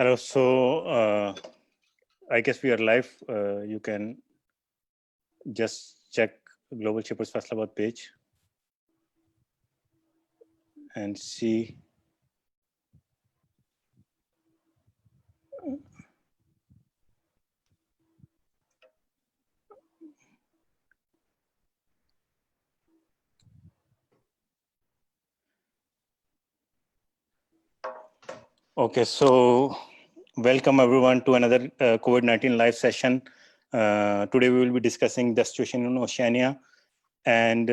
Hello. I guess we are live. You can just check Global Shippers Faisalabad page and see. Okay, so welcome everyone to another COVID-19 live session. Today we will be discussing the situation in Oceania, and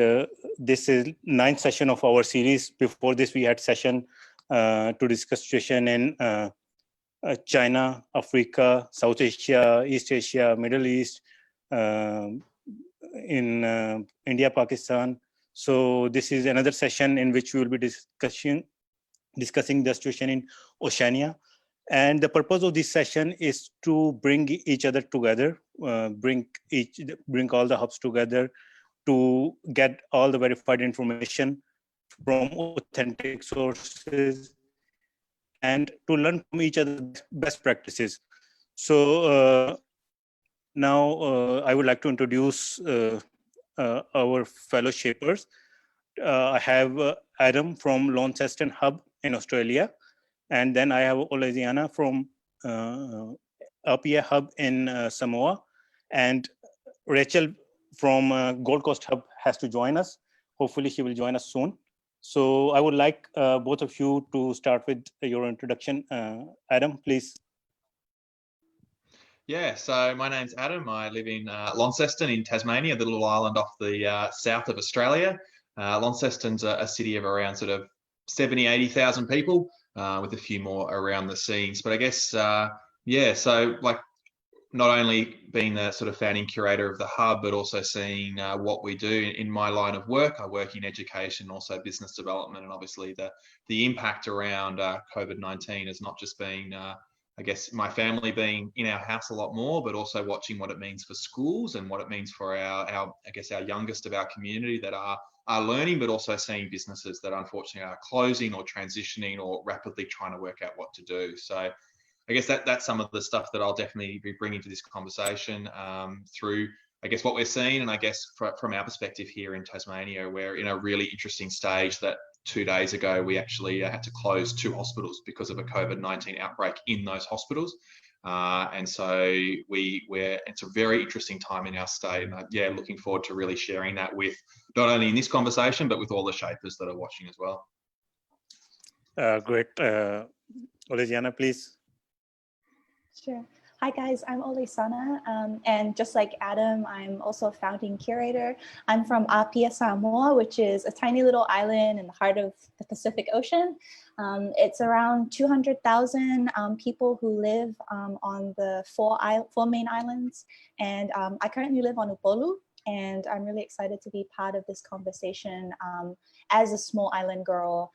this is 9th session of our series. Before this, we had session to discuss situation in China, Africa, South Asia, East Asia, Middle East, in India, Pakistan. So this is another session in which we will be discussing the situation in Oceania. And the purpose of this session is to bring each other together, bring all the hubs together to get all the verified information from authentic sources and to learn from each other's best practices. So now I would like to introduce our fellow shapers. I have Adam from Launceston Hub in Australia, and then I have Oceania from Apia Hub in Samoa, and Rachel from Gold Coast Hub has to join us. Hopefully she will join us soon. So I would like both of you to start with your introduction. Adam, please. Yeah, so my name's Adam. I live in Launceston in Tasmania, the little island off the south of Australia. Launceston's a city of around sort of 70, 80,000 people, with a few more around the scenes. But I guess, yeah, so like not only being the sort of founding curator of the hub, but also seeing what we do in my line of work. I work in education, also business development, and obviously the impact around COVID-19 has not just been I guess my family being in our house a lot more, but also watching what it means for schools and what it means for our I guess our youngest of our community that are learning, but also seeing businesses that unfortunately are closing or transitioning or rapidly trying to work out what to do. So I guess that's some of the stuff that I'll definitely be bringing to this conversation through, I guess, what we're seeing. And I guess from our perspective here in Tasmania, we're in a really interesting stage that 2 days ago, we actually had to close 2 hospitals because of a COVID-19 outbreak in those hospitals. And so it's a very interesting time in our state. And yeah, looking forward to really sharing that with not only in this conversation, but with all the shapers that are watching as well. Great. Oceania, please. Sure. Hi guys, I'm Olisana, and just like Adam, I'm also a founding curator. I'm from Apia, Samoa, which is a tiny little island in the heart of the Pacific Ocean. It's around 200,000 people who live on the four main islands, and I currently live on Upolu, and I'm really excited to be part of this conversation as a small island girl,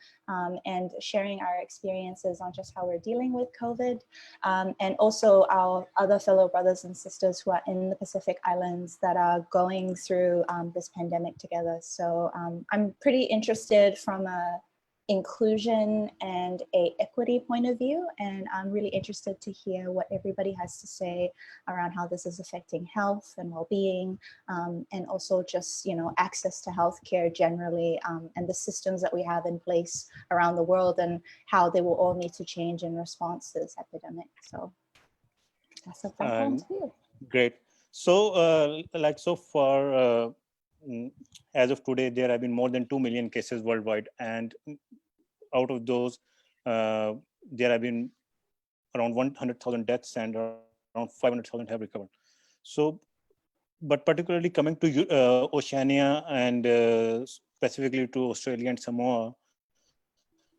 and sharing our experiences on just how we're dealing with COVID, and also our other fellow brothers and sisters who are in the Pacific Islands that are going through this pandemic together. So I'm pretty interested from a inclusion and a equity point of view, and I'm really interested to hear what everybody has to say around how this is affecting health and well-being, and also just, you know, access to healthcare generally, and the systems that we have in place around the world and how they will all need to change in response to this epidemic. So that's a background view. Great. So like so far, as of today, there have been more than 2 million cases worldwide, and out of those, there have been around 100,000 deaths and around 500,000 have recovered. So, but particularly coming to Oceania and specifically to Australia and Samoa,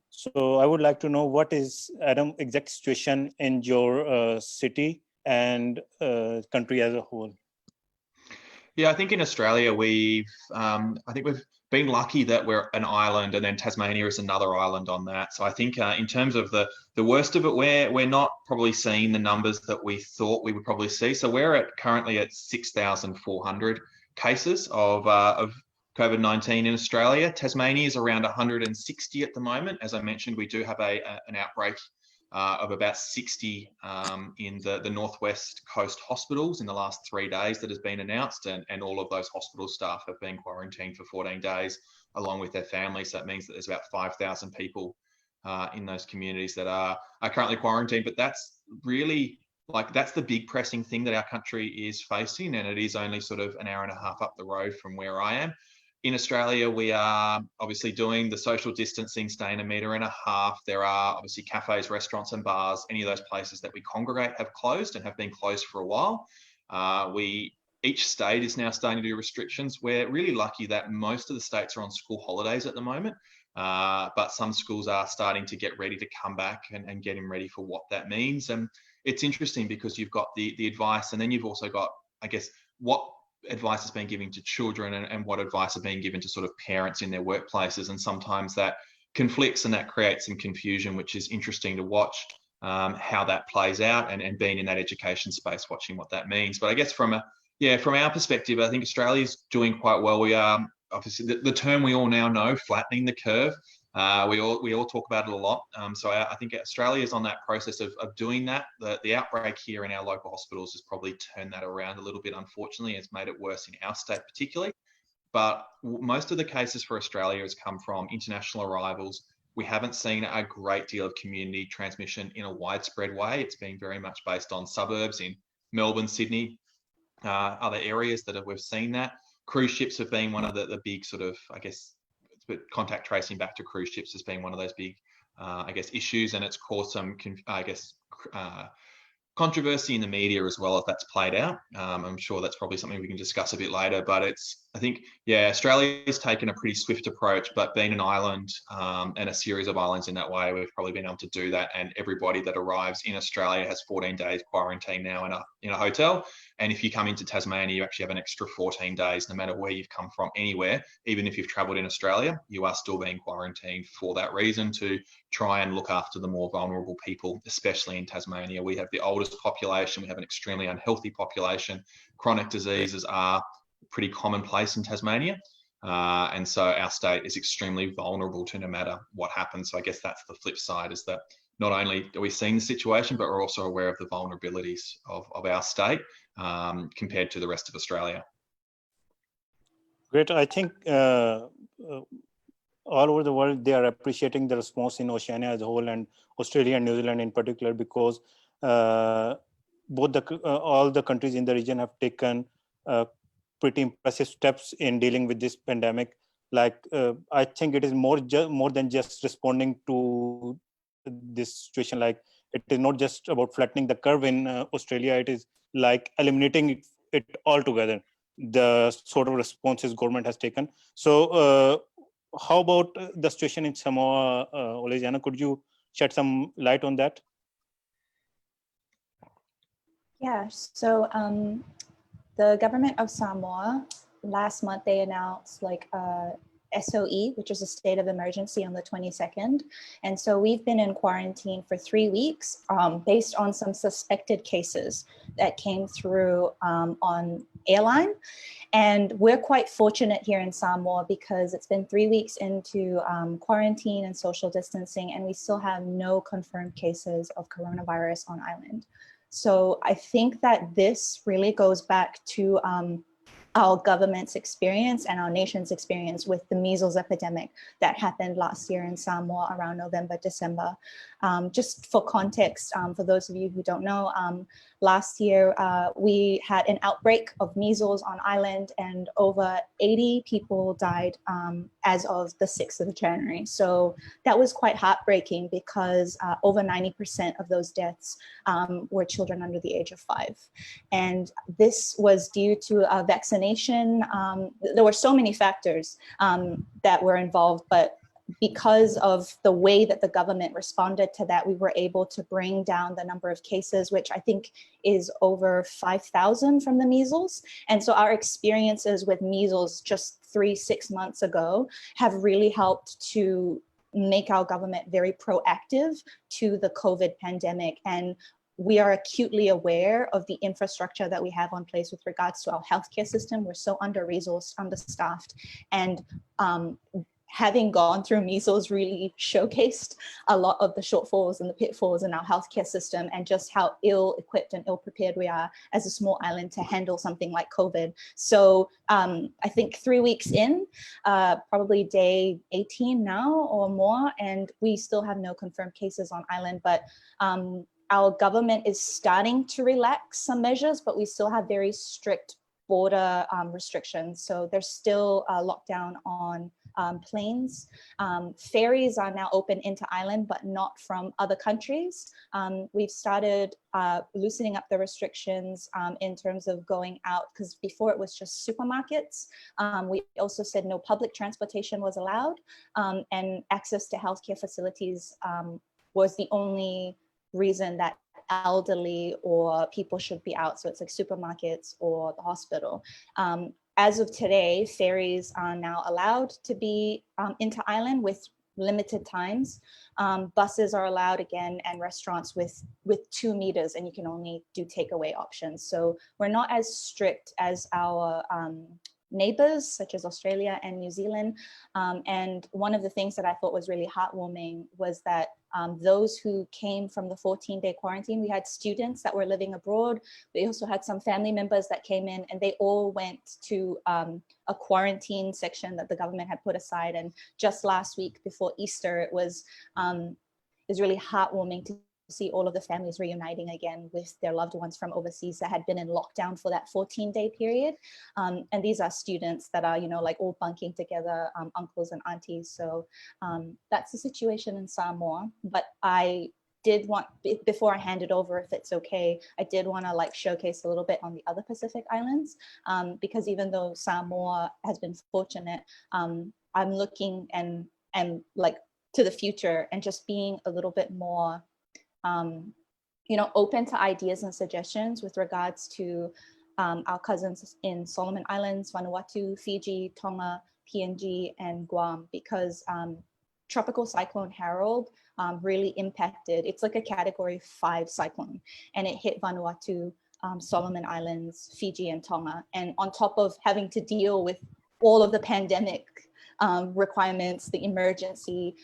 so I would like to know what is, Adam, exact situation in your city and country as a whole. Yeah, I think in Australia I think we've been lucky that we're an island, and then Tasmania is another island on that. So I think in terms of the worst of it, we're not probably seeing the numbers that we thought we would probably see. So we're currently at 6,400 cases of COVID-19 in Australia. Tasmania is around 160 at the moment. As I mentioned, we do have an outbreak of about 60 in the Northwest Coast hospitals in the last 3 days that has been announced, and all of those hospital staff have been quarantined for 14 days along with their families. So that means that there's about 5,000 people in those communities that are currently quarantined. But that's really, like, that's the big pressing thing that our country is facing, and it is only sort of an hour and a half up the road from where I am. In Australia, we are obviously doing the social distancing, staying 1.5 meters. There are obviously cafes, restaurants and bars. Any of those places that we congregate have closed and have been closed for a while. Each state is now starting to do restrictions. We're really lucky that most of the states are on school holidays at the moment, but some schools are starting to get ready to come back and getting ready for what that means. And it's interesting because you've got the advice, and then you've also got, I guess, what advice is being given to children and what advice are being given to sort of parents in their workplaces. And sometimes that conflicts and that creates some confusion, which is interesting to watch how that plays out, and being in that education space, watching what that means. But I guess from our perspective, I think Australia's doing quite well. We are obviously the term we all now know, flattening the curve. We all talk about it a lot. So I think Australia is on that process of doing that. The outbreak here in our local hospitals has probably turned that around a little bit, unfortunately. It's made it worse in our state particularly. But most of the cases for Australia has come from international arrivals. We haven't seen a great deal of community transmission in a widespread way. It's been very much based on suburbs in Melbourne, Sydney, other areas that we've seen that. Cruise ships have been one of the big sort of, I guess, but contact tracing back to cruise ships has been one of those big, I guess, issues, and it's caused some, I guess, controversy in the media as well, if that's played out. I'm sure that's probably something we can discuss a bit later, but I think, Australia's taken a pretty swift approach, but being an island and a series of islands in that way, we've probably been able to do that. And everybody that arrives in Australia has 14 days quarantine now in a hotel. And if you come into Tasmania, you actually have an extra 14 days, no matter where you've come from, anywhere. Even if you've travelled in Australia, you are still being quarantined for that reason, to try and look after the more vulnerable people, especially in Tasmania. We have the oldest population. We have an extremely unhealthy population. Chronic diseases are pretty commonplace in Tasmania. And so our state is extremely vulnerable to no matter what happens. So I guess that's the flip side, is that not only are we seeing the situation, but we're also aware of the vulnerabilities of our state compared to the rest of Australia. Great. I think all over the world, they are appreciating the response in Oceania as a whole, and Australia and New Zealand in particular, because all the countries in the region have taken pretty impressive steps in dealing with this pandemic. Like, I think it is more than just responding to this situation. Like, it is not just about flattening the curve in Australia. It is like eliminating it altogether, the sort of responses government has taken. So how about the situation in Samoa, Oceania? Could you shed some light on that? Yeah, so the government of Samoa, last month, they announced like SOE, which is a state of emergency, on the 22nd. And so we've been in quarantine for 3 weeks based on some suspected cases that came through on airline. And we're quite fortunate here in Samoa because it's been 3 weeks into quarantine and social distancing, and we still have no confirmed cases of coronavirus on island. So I think that this really goes back to our government's experience and our nation's experience with the measles epidemic that happened last year in Samoa around November, December. Just for context, for those of you who don't know, last year we had an outbreak of measles on island, and over 80 people died as of the 6th of January. So that was quite heartbreaking because over 90% of those deaths were children under the age of 5. And this was due to a vaccination. There were so many factors that were involved, but because of the way that the government responded to that, we were able to bring down the number of cases, which I think is over 5,000 from the measles. And so our experiences with measles just 6 months ago have really helped to make our government very proactive to the COVID pandemic. And we are acutely aware of the infrastructure that we have in place with regards to our healthcare system. We're so under-resourced, understaffed, and having gone through measles really showcased a lot of the shortfalls and the pitfalls in our healthcare system, and just how ill-equipped and ill-prepared we are as a small island to handle something like COVID. So I think 3 weeks in, probably day 18 now or more, and we still have no confirmed cases on island, but our government is starting to relax some measures, but we still have very strict border restrictions. So there's still a lockdown on planes. Ferries are now open into island, but not from other countries. We've started loosening up the restrictions in terms of going out, because before it was just supermarkets. We also said no public transportation was allowed, and access to healthcare facilities was the only reason that elderly or people should be out. So it's like supermarkets or the hospital. As of today, ferries are now allowed to be into island with limited times. Buses are allowed again, and restaurants with 2 meters, and you can only do takeaway options. So we're not as strict as our neighbors, such as Australia and New Zealand. And one of the things that I thought was really heartwarming was that those who came from the 14-day quarantine, we had students that were living abroad. We also had some family members that came in, and they all went to a quarantine section that the government had put aside. And just last week before Easter, it was really heartwarming to see all of the families reuniting again with their loved ones from overseas that had been in lockdown for that 14-day period. And these are students that are, like all bunking together, uncles and aunties. So that's the situation in Samoa. But I did want, before I hand it over, if it's okay, I did want to showcase a little bit on the other Pacific islands, because even though Samoa has been fortunate, I'm looking and to the future and just being a little bit more open to ideas and suggestions with regards to our cousins in Solomon Islands, Vanuatu, Fiji, Tonga, PNG, and Guam, because Tropical Cyclone Harold really impacted. It's like a Category 5 cyclone, and it hit Vanuatu, Solomon Islands, Fiji, and Tonga. And on top of having to deal with all of the pandemic requirements, the emergency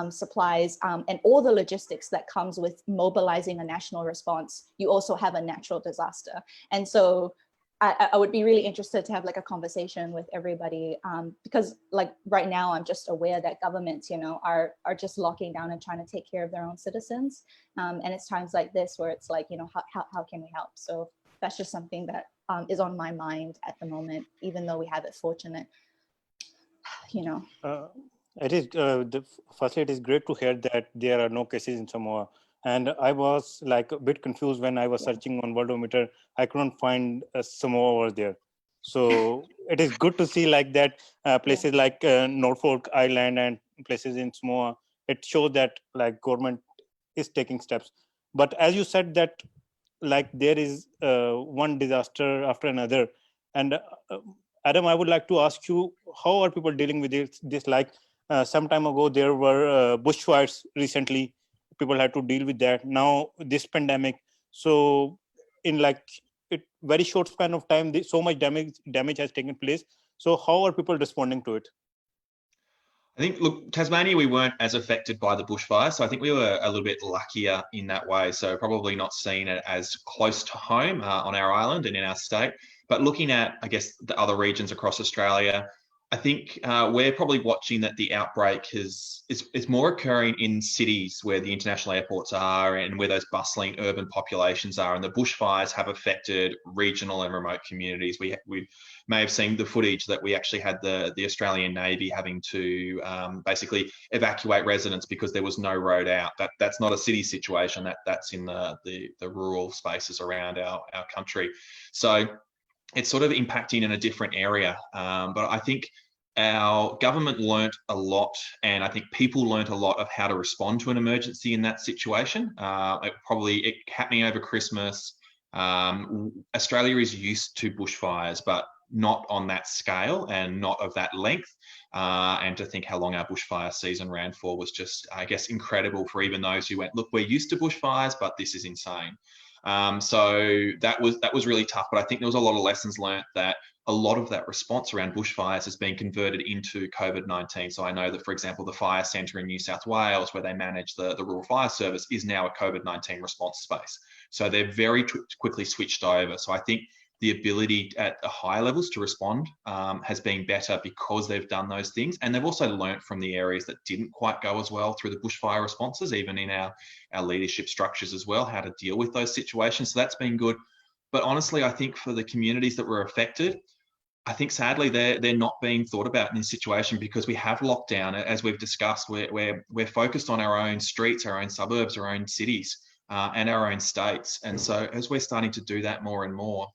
supplies, and all the logistics that comes with mobilizing a national response, you also have a natural disaster. And so I would be really interested to have a conversation with everybody, because right now I'm just aware that governments, are just locking down and trying to take care of their own citizens. And it's times like this where it's how can we help? So that's just something that is on my mind at the moment, even though we have it fortunate. It is firstly, it is great to hear that there are no cases in Samoa, and I was a bit confused when I was searching on Worldometer. I couldn't find Samoa over there, so it is good to see that places like Norfolk Island and places in Samoa. It shows that government is taking steps. But as you said that there is one disaster after another, and Adam, I would like to ask you, how are people dealing with this? Some time ago, there were bushfires recently. People had to deal with that. Now, this pandemic. So, in very short span of time, so much damage has taken place. So, how are people responding to it? I think, look, Tasmania, we weren't as affected by the bushfire. So I think we were a little bit luckier in that way. So probably not seeing it as close to home on our island and in our state. But looking at, I guess, the other regions across Australia, I think we're probably watching that the outbreak is more occurring in cities where the international airports are and where those bustling urban populations are. And the bushfires have affected regional and remote communities. We may have seen the footage that we actually had the Australian Navy having to basically evacuate residents because there was no road out. That's not a city situation. That's in the rural spaces around our country. So it's sort of impacting in a different area. But I think our government learnt a lot, and I think people learnt a lot of how to respond to an emergency in that situation. It happening over Christmas. Australia is used to bushfires, but not on that scale and not of that length. And to think how long our bushfire season ran for was just, I guess, incredible for even those who went, look, we're used to bushfires, but this is insane. So that was really tough. But I think there was a lot of lessons learnt that a lot of that response around bushfires has been converted into COVID-19. So I know that, for example, the fire centre in New South Wales, where they manage the rural fire service, is now a COVID-19 response space. So they're very quickly switched over. So I think the ability at the higher levels to respond has been better because they've done those things. And they've also learnt from the areas that didn't quite go as well through the bushfire responses, even in our leadership structures as well, how to deal with those situations. So that's been good. But honestly, I think for the communities that were affected, I think sadly they're not being thought about in this situation because we have lockdown, as we've discussed. We're focused on our own streets, our own suburbs, our own cities, and our own states. And so as we're starting to do that more and more,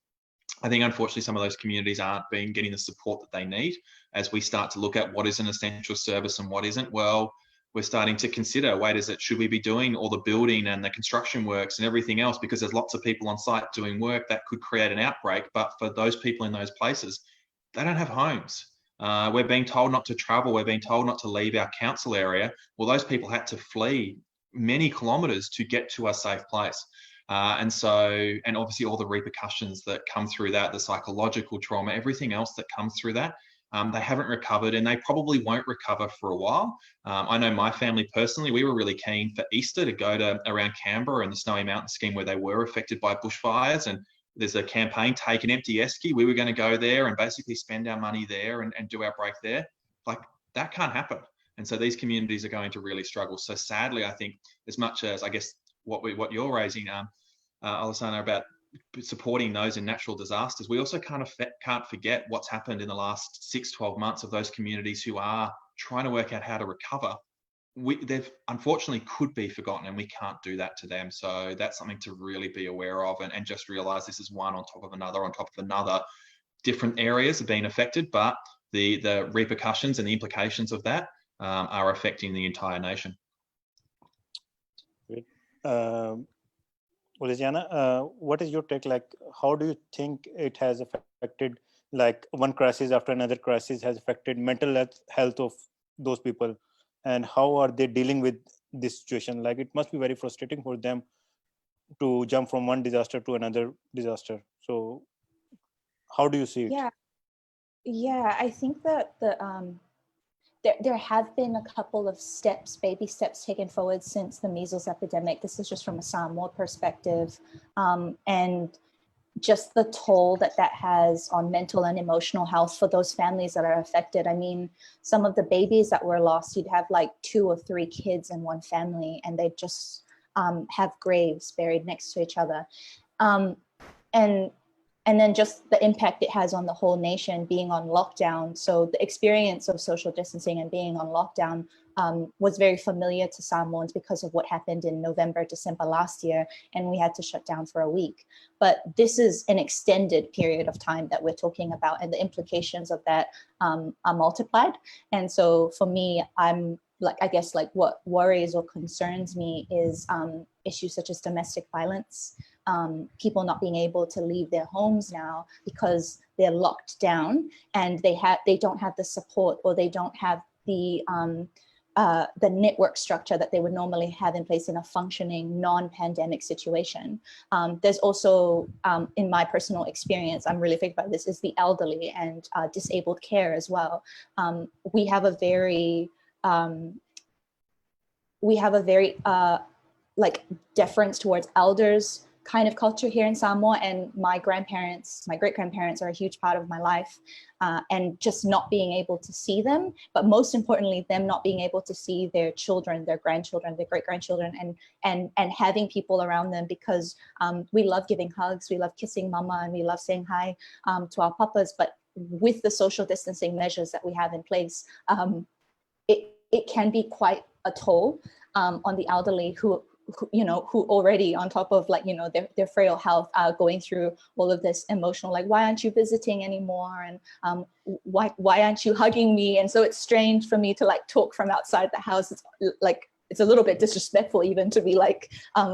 I think unfortunately some of those communities aren't getting the support that they need. As we start to look at what is an essential service and what isn't, well, we're starting to consider, should we be doing all the building and the construction works and everything else? Because there's lots of people on site doing work that could create an outbreak. But for those people in those places, they don't have homes. We're being told not to travel. We're being told not to leave our council area. Well, those people had to flee many kilometres to get to a safe place. And obviously all the repercussions that come through that, the psychological trauma, everything else that comes through that, they haven't recovered and they probably won't recover for a while. I know my family personally, we were really keen for Easter to go to around Canberra and the Snowy Mountain scheme where they were affected by bushfires. And there's a campaign, Take an Empty Esky. We were going to go there and basically spend our money there and do our break there. Like, that can't happen. And so these communities are going to really struggle. So sadly, I think as much as, I guess, what you're raising, Alessandra, about supporting those in natural disasters, we also can't forget what's happened in the last 6-12 months of those communities who are trying to work out how to recover. They've unfortunately could be forgotten, and we can't do that to them. So that's something to really be aware of, and just realize this is one on top of another. Different areas are being affected, but the repercussions and the implications of that are affecting the entire nation. Great. Oceania, what is your take? Like, how do you think it has affected, like one crisis after another crisis has affected mental health of those people? And how are they dealing with this situation? Like, it must be very frustrating for them to jump from one disaster to another disaster. So how do you see it? Yeah, I think that there have been a couple of baby steps taken forward since the measles epidemic. This is just from a Samoa perspective. And just the toll that has on mental and emotional health for those families that are affected. I mean, some of the babies that were lost, you'd have like 2 or 3 kids in one family, and they just have graves buried next to each other. And then just the impact it has on the whole nation being on lockdown. So the experience of social distancing and being on lockdown was very familiar to Samoans because of what happened in November, December last year, and we had to shut down for a week. But this is an extended period of time that we're talking about, and the implications of that are multiplied. And so for me, I guess what worries or concerns me is issues such as domestic violence, people not being able to leave their homes now because they're locked down and they don't have the support, or they don't have the network structure that they would normally have in place in a functioning non-pandemic situation. There's also, in my personal experience, I'm really thinking about this, is the elderly and disabled care as well. We have a very deference towards elders kind of culture here in Samoa, and my great-grandparents are a huge part of my life, and just not being able to see them, but most importantly, them not being able to see their children, their grandchildren, their great-grandchildren, and having people around them, because we love giving hugs, we love kissing mama, and we love saying hi to our papas, but with the social distancing measures that we have in place, it can be quite a toll on the elderly who already, on top of their frail health, are going through all of this emotional, why aren't you visiting anymore, and why aren't you hugging me? And so it's strange for me to talk from outside the house. It's a little bit disrespectful even to be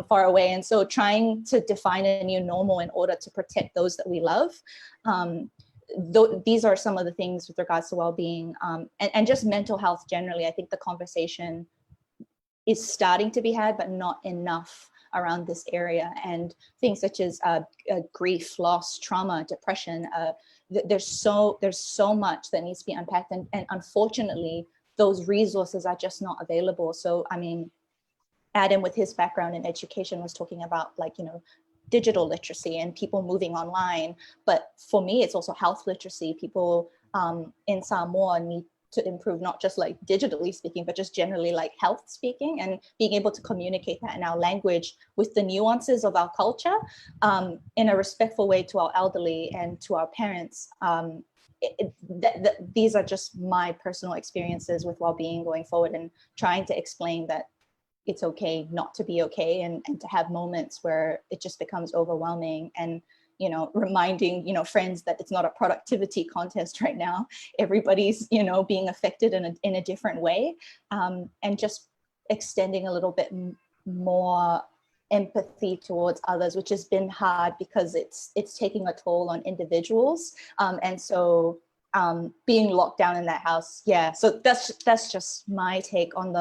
far away. And so trying to define a new normal in order to protect those that we love, these are some of the things with regards to well-being, and just mental health generally. I think the conversation is starting to be had, but not enough around this area, and things such as grief, loss, trauma, depression. There's so much that needs to be unpacked, and unfortunately, those resources are just not available. So, I mean, Adam, with his background in education, was talking about, like, digital literacy and people moving online. But for me, it's also health literacy. People in Samoa need to improve, not just like digitally speaking, but just generally like health speaking, and being able to communicate that in our language with the nuances of our culture in a respectful way to our elderly and to our parents. These are just my personal experiences with well-being going forward, and trying to explain that it's okay not to be okay, and to have moments where it just becomes overwhelming, and reminding friends that it's not a productivity contest right now. Everybody's being affected in a different way, and just extending a little bit more empathy towards others, which has been hard because it's taking a toll on individuals, and so being locked down in that house. Yeah, so that's just my take on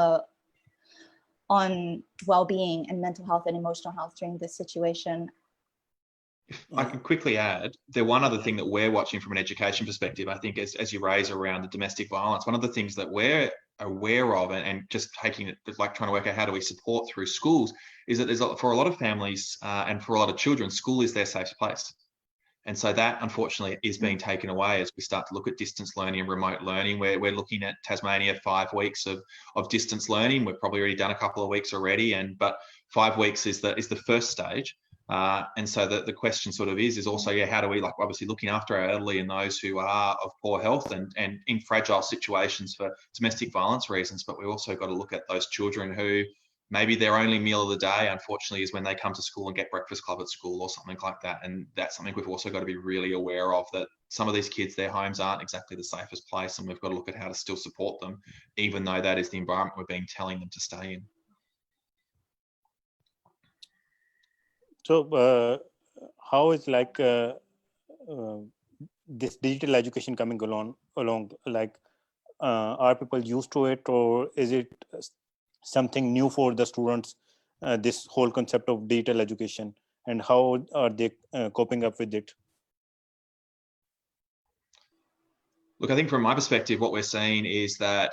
well-being and mental health and emotional health during this situation. If I can quickly add, the one other thing that we're watching from an education perspective, I think, as you raise around the domestic violence, one of the things that we're aware of, and just taking it, like trying to work out how do we support through schools, is that there's, for a lot of families and for a lot of children, school is their safe place. And so that, unfortunately, is being taken away as we start to look at distance learning and remote learning. We're looking at Tasmania 5 weeks of distance learning. We've probably already done a couple of weeks already, but 5 weeks is the first stage. And so the question sort of is also, yeah, how do we, like, obviously looking after our elderly and those who are of poor health and in fragile situations for domestic violence reasons, but we also got to look at those children who maybe their only meal of the day, unfortunately, is when they come to school and get breakfast club at school or something like that. And that's something we've also got to be really aware of, that some of these kids, their homes aren't exactly the safest place, and we've got to look at how to still support them, even though that is the environment we're being telling them to stay in. So how is this digital education coming along? Like, are people used to it, or is it something new for the students, this whole concept of digital education, and how are they coping up with it? Look, I think from my perspective, what we're seeing is that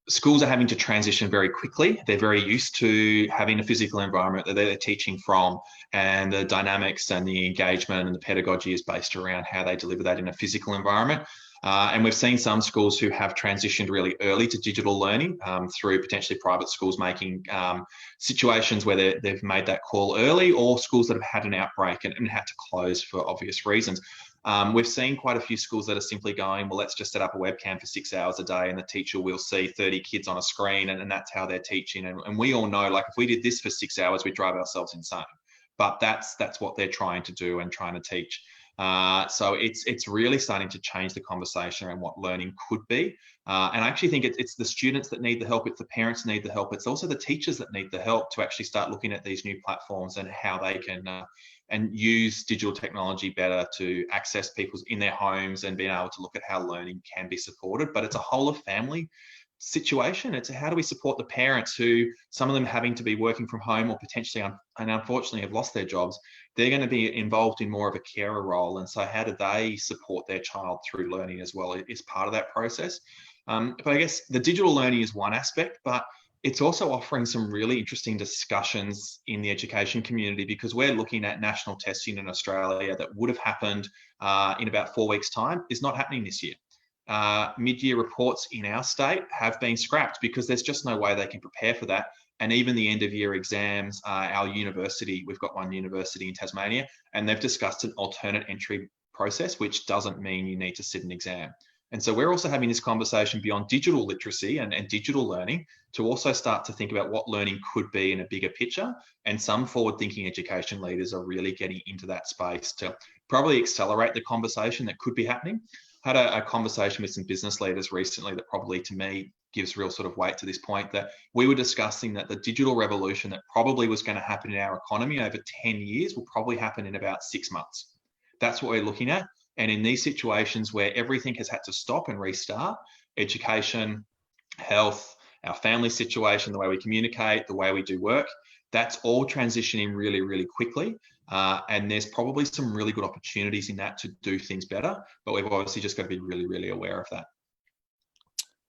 schools are having to transition very quickly. They're very used to having a physical environment that they're teaching from, and the dynamics and the engagement and the pedagogy is based around how they deliver that in a physical environment. And we've seen some schools who have transitioned really early to digital learning through potentially private schools making situations where they've made that call early, or schools that have had an outbreak and had to close for obvious reasons. We've seen quite a few schools that are simply going, well, let's just set up a webcam for 6 hours a day, and the teacher will see 30 kids on a screen, and that's how they're teaching. And we all know, like, if we did this for 6 hours, we'd drive ourselves insane. But that's what they're trying to do and trying to teach. So it's really starting to change the conversation around what learning could be. And I actually think it's the students that need the help, it's the parents that need the help, it's also the teachers that need the help to actually start looking at these new platforms and how they can and use digital technology better to access people's in their homes, and being able to look at how learning can be supported. But it's a whole of family situation. It's how do we support the parents who, some of them having to be working from home or potentially and unfortunately have lost their jobs. They're going to be involved in more of a carer role, and so how do they support their child through learning as well is part of that process. But I guess the digital learning is one aspect, but it's also offering some really interesting discussions in the education community, because we're looking at national testing in Australia that would have happened in about 4 weeks' time is not happening this year. Mid-year reports in our state have been scrapped because there's just no way they can prepare for that. And even the end of year exams, our university, we've got one university in Tasmania, and they've discussed an alternate entry process, which doesn't mean you need to sit an exam. And so we're also having this conversation beyond digital literacy and digital learning to also start to think about what learning could be in a bigger picture. And some forward-thinking education leaders are really getting into that space to probably accelerate the conversation that could be happening. I had a conversation with some business leaders recently that probably, to me, gives real sort of weight to this point, that we were discussing that the digital revolution that probably was going to happen in our economy over 10 years will probably happen in about 6 months. That's what we're looking at. And in these situations where everything has had to stop and restart, education, health, our family situation, the way we communicate, the way we do work. That's all transitioning really, really quickly. And there's probably some really good opportunities in that to do things better, but we've obviously just got to be really, really aware of that.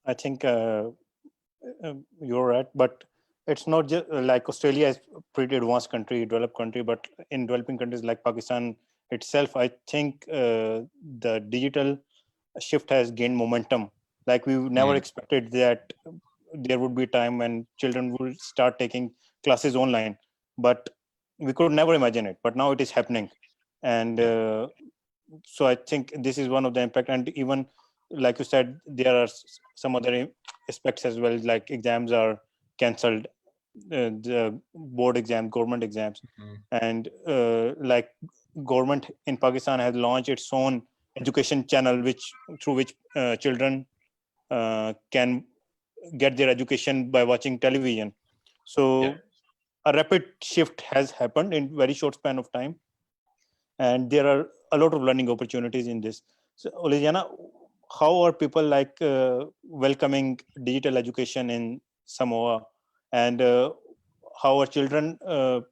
I think you're right, but it's not just like Australia is a pretty advanced country, developed country, but in developing countries like Pakistan itself, I think the digital shift has gained momentum. Like we never expected that there would be a time when children will start taking classes online, but we could never imagine it. But now it is happening, and so I think this is one of the impact. And even like you said, there are some other aspects as well, like exams are cancelled, the board exams, government exams, and like government in Pakistan has launched its own education channel, through which children can get their education by watching television. So a rapid shift has happened in very short span of time, and there are a lot of learning opportunities in this. So Oceania, how are people like welcoming digital education in Samoa, and how are children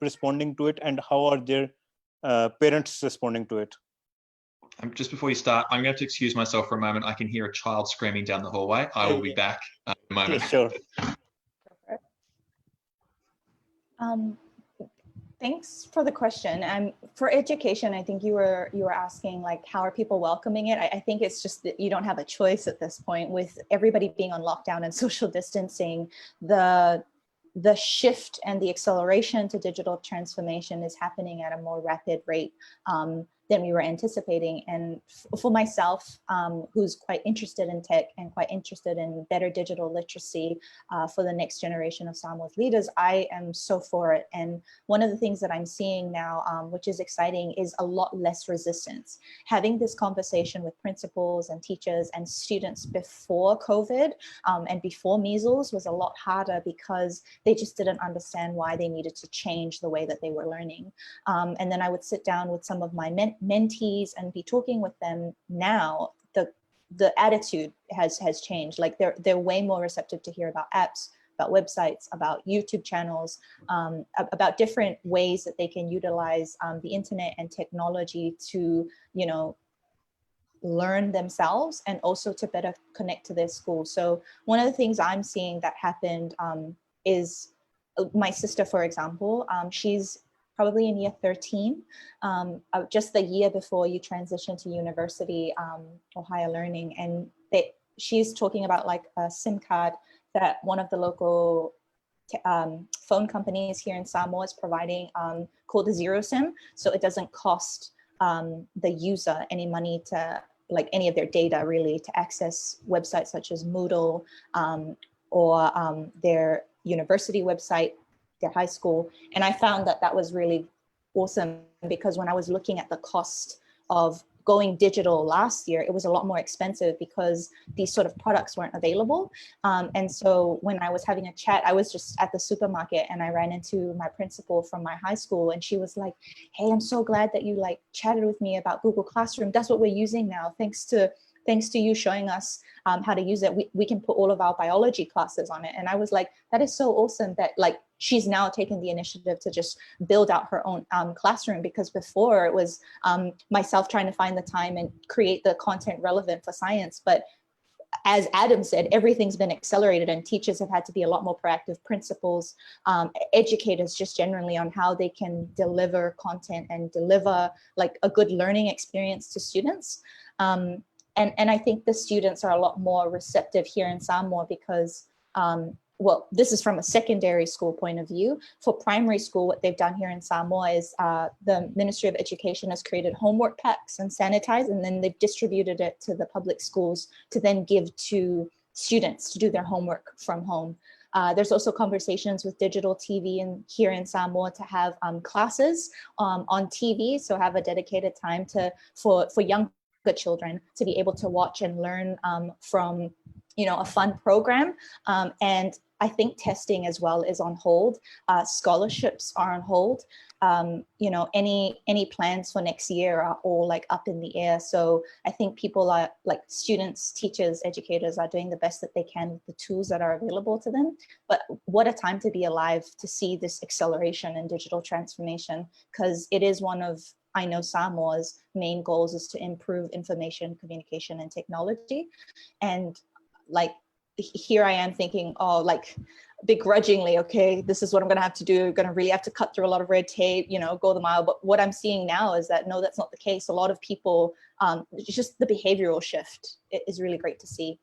responding to it, and how are their parents responding to it? Just before you start, I'm going to have to excuse myself for a moment. I can hear a child screaming down the hallway. I will be back in a moment. Yeah, sure. Thanks for the question. For education, I think you were asking like, how are people welcoming it? I think it's just that you don't have a choice at this point with everybody being on lockdown and social distancing. The shift and the acceleration to digital transformation is happening at a more rapid rate than we were anticipating. And for myself, who's quite interested in tech and quite interested in better digital literacy for the next generation of Samoa's leaders, I am so for it. And one of the things that I'm seeing now, which is exciting, is a lot less resistance. Having this conversation with principals and teachers and students before COVID and before measles was a lot harder because they just didn't understand why they needed to change the way that they were learning. And then I would sit down with some of my mentees and be talking with them now. The attitude has changed. Like they're way more receptive to hear about apps, about websites, about YouTube channels, about different ways that they can utilize the internet and technology to, learn themselves and also to better connect to their school. So one of the things I'm seeing that happened is my sister, for example, she's probably in year 13, just the year before you transition to university or higher learning. And she's talking about like a SIM card that one of the local phone companies here in Samoa is providing called the Zero SIM. So it doesn't cost the user any money to, like any of their data really, to access websites such as Moodle or their university website, their high school. And I found that was really awesome because when I was looking at the cost of going digital last year, it was a lot more expensive because these sort of products weren't available. And so when I was having a chat, I was just at the supermarket and I ran into my principal from my high school, and she was like, hey, I'm so glad that you like chatted with me about Google Classroom. That's what we're using now. Thanks to you showing us how to use it, we can put all of our biology classes on it. And I was like, that is so awesome that like she's now taken the initiative to just build out her own classroom, because before it was myself trying to find the time and create the content relevant for science. But as Adam said, everything's been accelerated and teachers have had to be a lot more proactive, principals, educators just generally, on how they can deliver content and deliver like a good learning experience to students. And I think the students are a lot more receptive here in Samoa because, well, this is from a secondary school point of view. For primary school, what they've done here in Samoa is the Ministry of Education has created homework packs and sanitized, and then they've distributed it to the public schools to then give to students to do their homework from home. There's also conversations with digital TV here in Samoa to have classes on TV, so have a dedicated time for young children to be able to watch and learn from a fun program. And I think testing as well is on hold. Scholarships are on hold. You know, any plans for next year are all like up in the air. So I think people are like students, teachers, educators are doing the best that they can with the tools that are available to them. But what a time to be alive to see this acceleration in digital transformation, because it is one of, I know, Samoa's main goals is to improve information, communication, and technology. And like, here I am thinking, oh, like begrudgingly, okay, this is what I'm going to have to do. I'm going to really have to cut through a lot of red tape, you know, go the mile. But what I'm seeing now is that, no, that's not the case. A lot of people, just the behavioral shift is really great to see.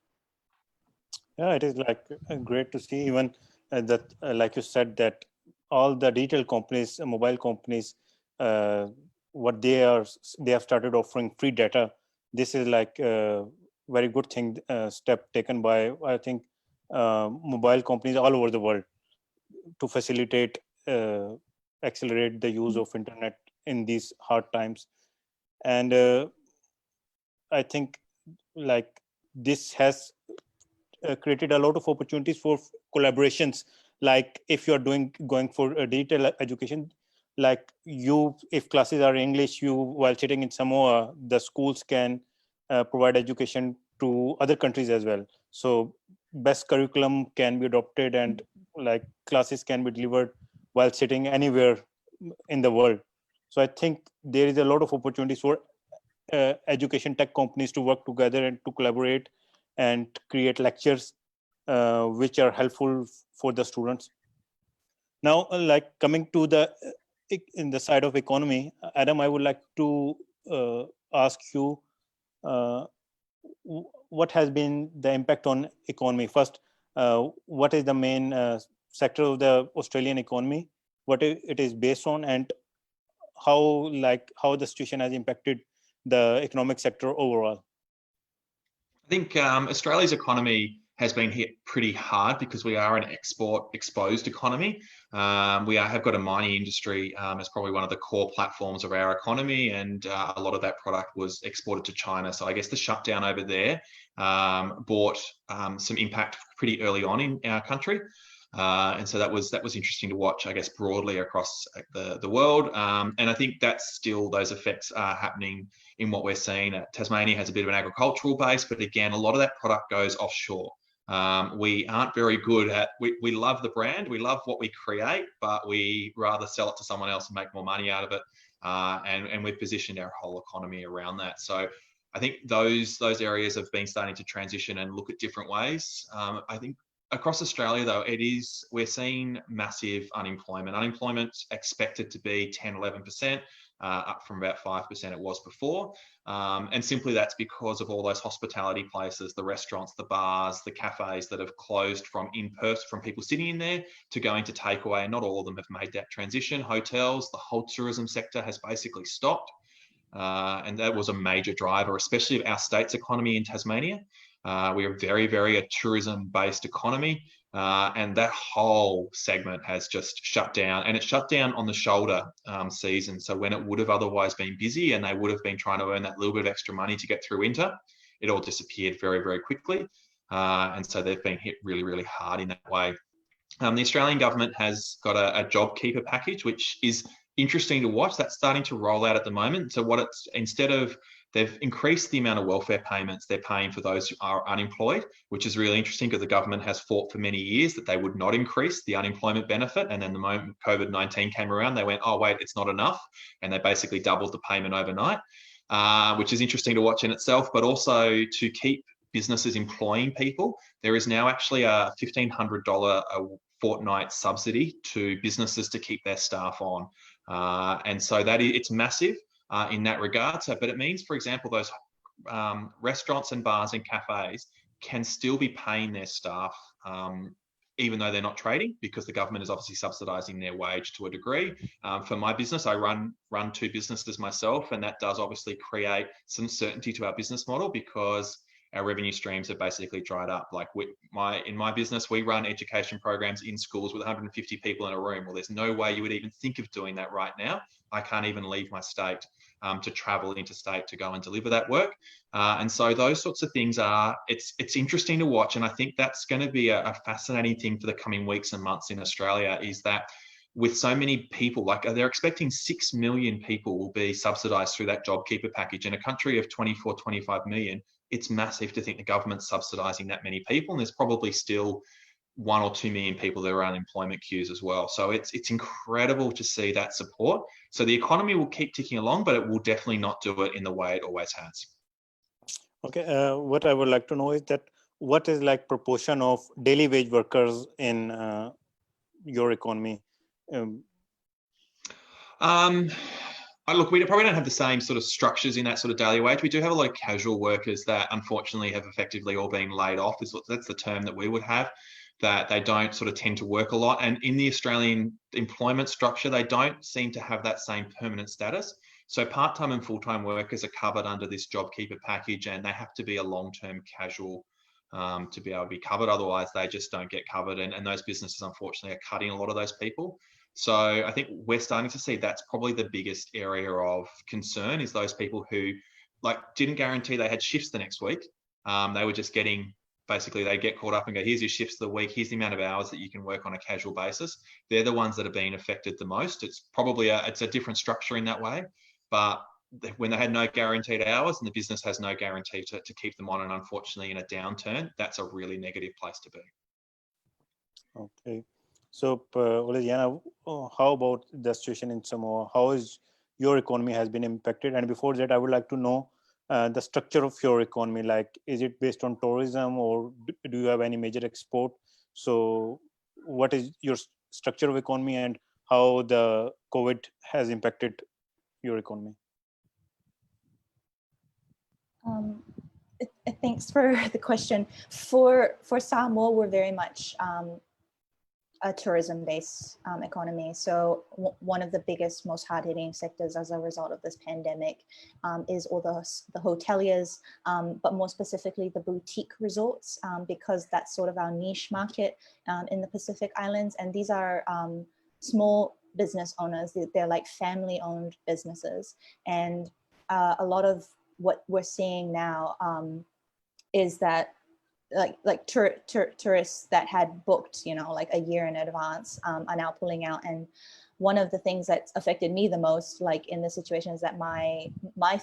Yeah, it is like great to see even that, like you said, that all the digital companies, mobile companies, what they have started offering free data. This is like a very good thing, step taken by, I think, mobile companies all over the world to facilitate, accelerate the use of internet in these hard times. And I think like this has created a lot of opportunities for collaborations. Like if you're going for a digital education, like you, if classes are English, you, while sitting in Samoa, the schools can provide education to other countries as well. So best curriculum can be adopted, and like classes can be delivered while sitting anywhere in the world. So I think there is a lot of opportunities for education tech companies to work together and to collaborate and create lectures which are helpful for the students. Now, like coming to the in the side of economy, Adam, I would like to ask you, uh, what has been the impact on economy? First, what is the main sector of the Australian economy? What it is based on, and how the situation has impacted the economic sector overall? I think Australia's economy has been hit pretty hard because we are an export exposed economy. Have got a mining industry as probably one of the core platforms of our economy, and a lot of that product was exported to China. So I guess the shutdown over there brought some impact pretty early on in our country. And so that was interesting to watch, I guess, broadly across the world. And I think that's still, those effects are happening in what we're seeing. Tasmania has a bit of an agricultural base, but again, a lot of that product goes offshore. We aren't very good at, we love the brand, we love what we create, but we rather sell it to someone else and make more money out of it. And we've positioned our whole economy around that. So I think those areas have been starting to transition and look at different ways. I think across Australia, though, we're seeing massive unemployment. Unemployment's expected to be 10, 11%, up from about 5% it was before. And simply that's because of all those hospitality places, the restaurants, the bars, the cafes that have closed from in-person, from people sitting in there to going to takeaway. And not all of them have made that transition. Hotels, the whole tourism sector has basically stopped. And that was a major driver, especially of our state's economy in Tasmania. We are very, very a tourism-based economy, and that whole segment has just shut down, and it shut down on the shoulder season. So when it would have otherwise been busy and they would have been trying to earn that little bit of extra money to get through winter, it all disappeared very, very quickly. And so they've been hit really, really hard in that way. The Australian government has got a JobKeeper package, which is interesting to watch. That's starting to roll out at the moment. So they've increased the amount of welfare payments they're paying for those who are unemployed, which is really interesting because the government has fought for many years that they would not increase the unemployment benefit. And then the moment COVID-19 came around, they went, oh, wait, it's not enough. And they basically doubled the payment overnight, which is interesting to watch in itself, but also to keep businesses employing people. There is now actually a $1,500 a fortnight subsidy to businesses to keep their staff on. And so it's massive. In that regard. So, but it means, for example, those restaurants and bars and cafes can still be paying their staff, even though they're not trading, because the government is obviously subsidising their wage to a degree. For my business, I run two businesses myself, and that does obviously create some certainty to our business model, because our revenue streams have basically dried up. Like in my business, we run education programs in schools with 150 people in a room. Well, there's no way you would even think of doing that right now. I can't even leave my state to travel interstate to go and deliver that work. And so those sorts of things it's interesting to watch. And I think that's going to be a fascinating thing for the coming weeks and months in Australia, is that with so many people, like they're expecting 6 million people will be subsidised through that JobKeeper package. In a country of 24, 25 million, it's massive to think the government's subsidising that many people. And there's probably still 1 or 2 million people that are on unemployment queues as well. So it's incredible to see that support. So the economy will keep ticking along, but it will definitely not do it in the way it always has. Okay, what I would like to know is that what is like proportion of daily wage workers in your economy? Look, we probably don't have the same sort of structures in that sort of daily wage. We do have a lot of casual workers that unfortunately have effectively all been laid off. That's the term that we would have, that they don't sort of tend to work a lot. And in the Australian employment structure, they don't seem to have that same permanent status. So part-time and full-time workers are covered under this JobKeeper package, and they have to be a long-term casual to be able to be covered. Otherwise, they just don't get covered. And those businesses, unfortunately, are cutting a lot of those people. So I think we're starting to see that's probably the biggest area of concern, is those people who didn't guarantee they had shifts the next week. They were just getting, basically they get caught up and go, here's your shifts of the week, here's the amount of hours that you can work on a casual basis. They're the ones that are being affected the most. It's probably it's a different structure in that way, but when they had no guaranteed hours and the business has no guarantee to keep them on, and unfortunately in a downturn, that's a really negative place to be. Okay. So, Oceania, how about the situation in Samoa? How is your economy has been impacted? And before that, I would like to know the structure of your economy. Like, is it based on tourism, or do you have any major export? So, what is your structure of economy, and how the COVID has impacted your economy? Thanks for the question. For Samoa, we're very much a tourism-based economy. So one of the biggest, most hard-hitting sectors as a result of this pandemic is all the hoteliers, but more specifically the boutique resorts, because that's sort of our niche market in the Pacific Islands. And these are small business owners. They're like family-owned businesses. And a lot of what we're seeing now is that tourists that had booked, like a year in advance, are now pulling out. And one of the things that's affected me the most, like in this situation, is that my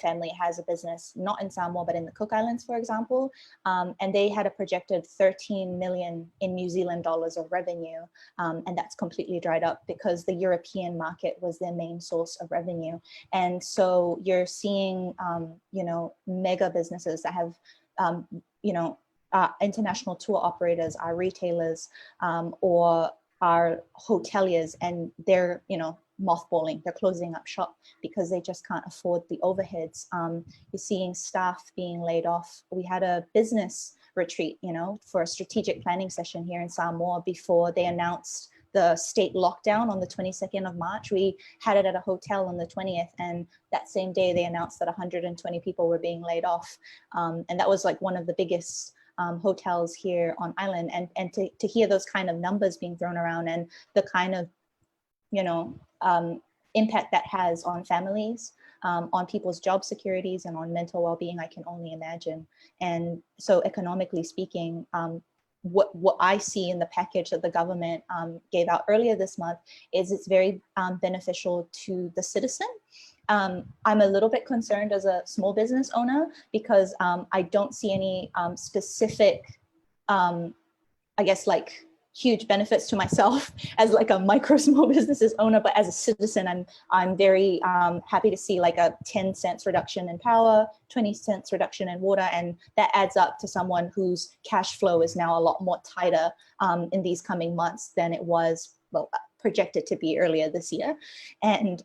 family has a business not in Samoa but in the Cook Islands, for example, and they had a projected 13 million in New Zealand dollars of revenue, and that's completely dried up because the European market was their main source of revenue. And so you're seeing mega businesses that have international tour operators, our retailers, or our hoteliers, and they're mothballing, they're closing up shop because they just can't afford the overheads. You're seeing staff being laid off. We had a business retreat, for a strategic planning session here in Samoa before they announced the state lockdown on the 22nd of March. We had it at a hotel on the 20th, and that same day they announced that 120 people were being laid off. And that was like one of the biggest hotels here on island, and to hear those kind of numbers being thrown around and the kind of impact that has on families, on people's job securities and on mental well-being, I can only imagine. And so economically speaking, what I see in the package that the government gave out earlier this month is it's very beneficial to the citizen. I'm a little bit concerned as a small business owner because I don't see any specific, huge benefits to myself as like a micro small businesses owner, but as a citizen, I'm very happy to see like a 10 cents reduction in power, 20 cents reduction in water, and that adds up to someone whose cash flow is now a lot more tighter in these coming months than it was, projected to be earlier this year. And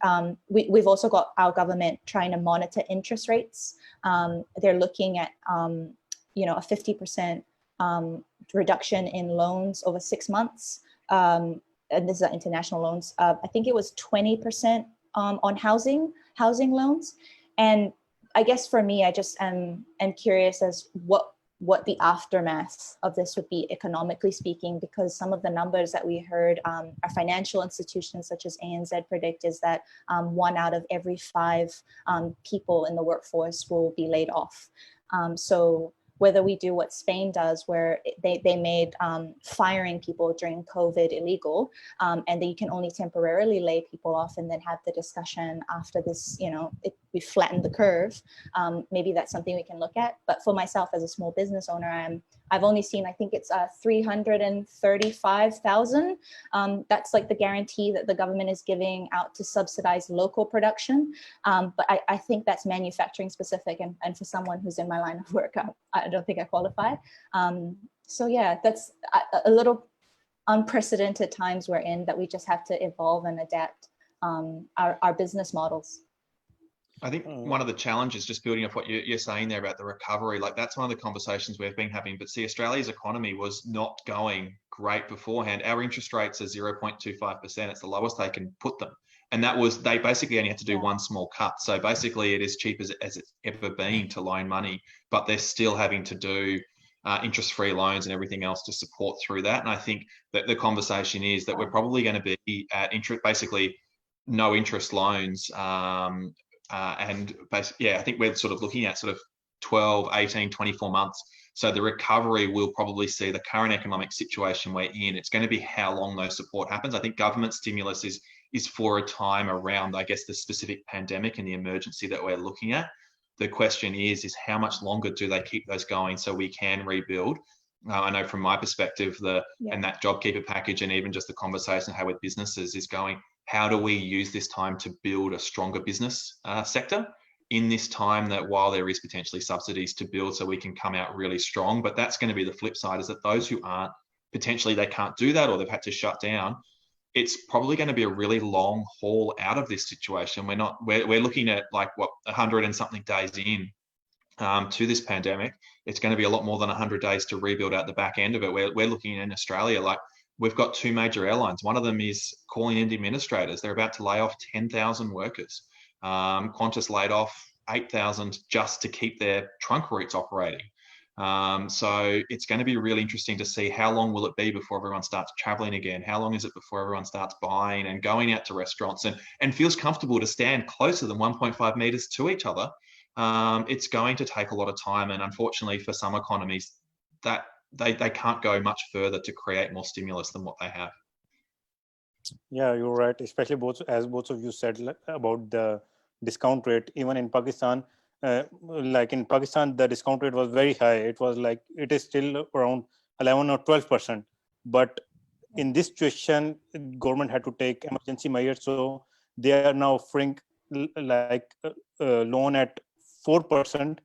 we've also got our government trying to monitor interest rates. They're looking at a 50% reduction in loans over 6 months. And this is international loans. I think it was 20% on housing loans. And I guess for me, I just am curious as what the aftermath of this would be economically speaking, because some of the numbers that we heard, our financial institutions such as ANZ predict is that 1 out of every 5 people in the workforce will be laid off. So whether we do what Spain does, where they made firing people during COVID illegal, and then you can only temporarily lay people off and then have the discussion after this, we flatten the curve. Maybe that's something we can look at. But for myself as a small business owner, I've only seen, I think it's 335,000. That's like the guarantee that the government is giving out to subsidize local production. But I think that's manufacturing specific. And for someone who's in my line of work, I don't think I qualify. So yeah, that's a little unprecedented times we're in, that we just have to evolve and adapt our business models. I think one of the challenges, just building off what you're saying there about the recovery, like that's one of the conversations we've been having. But see, Australia's economy was not going great beforehand. Our interest rates are 0.25%. It's the lowest they can put them. And that was, they basically only had to do one small cut. So basically it is cheap as it's ever been to loan money, but they're still having to do interest-free loans and everything else to support through that. And I think that the conversation is that we're probably going to be at interest, basically no interest loans. And basically, I think we're sort of looking at sort of 12, 18, 24 months. So the recovery will probably see the current economic situation we're in. It's going to be how long those support happens. I think government stimulus is for a time around, I guess, the specific pandemic and the emergency that we're looking at. The question is how much longer do they keep those going so we can rebuild? I know from my perspective, and that JobKeeper package, and even just the conversation I had with businesses is going, how do we use this time to build a stronger business sector in this time that while there is potentially subsidies to build so we can come out really strong? But that's going to be the flip side, is that those who aren't, potentially they can't do that or they've had to shut down. It's probably going to be a really long haul out of this situation. We're looking at like 100 and something days in to this pandemic. It's going to be a lot more than 100 days to rebuild out the back end of it. We're looking in Australia, like we've got 2 major airlines. One of them is calling in administrators. They're about to lay off 10,000 workers. Qantas laid off 8,000 just to keep their trunk routes operating. So it's going to be really interesting to see how long will it be before everyone starts traveling again? How long is it before everyone starts buying and going out to restaurants and feels comfortable to stand closer than 1.5 meters to each other? It's going to take a lot of time. And unfortunately for some economies, that they can't go much further to create more stimulus than what they have. Yeah, you're right. Especially both of you said about the discount rate. Even in Pakistan, like in Pakistan, the discount rate was very high. It was like, it is still around 11 or 12%. But in this situation, government had to take emergency measures. So they are now offering like loan at 4%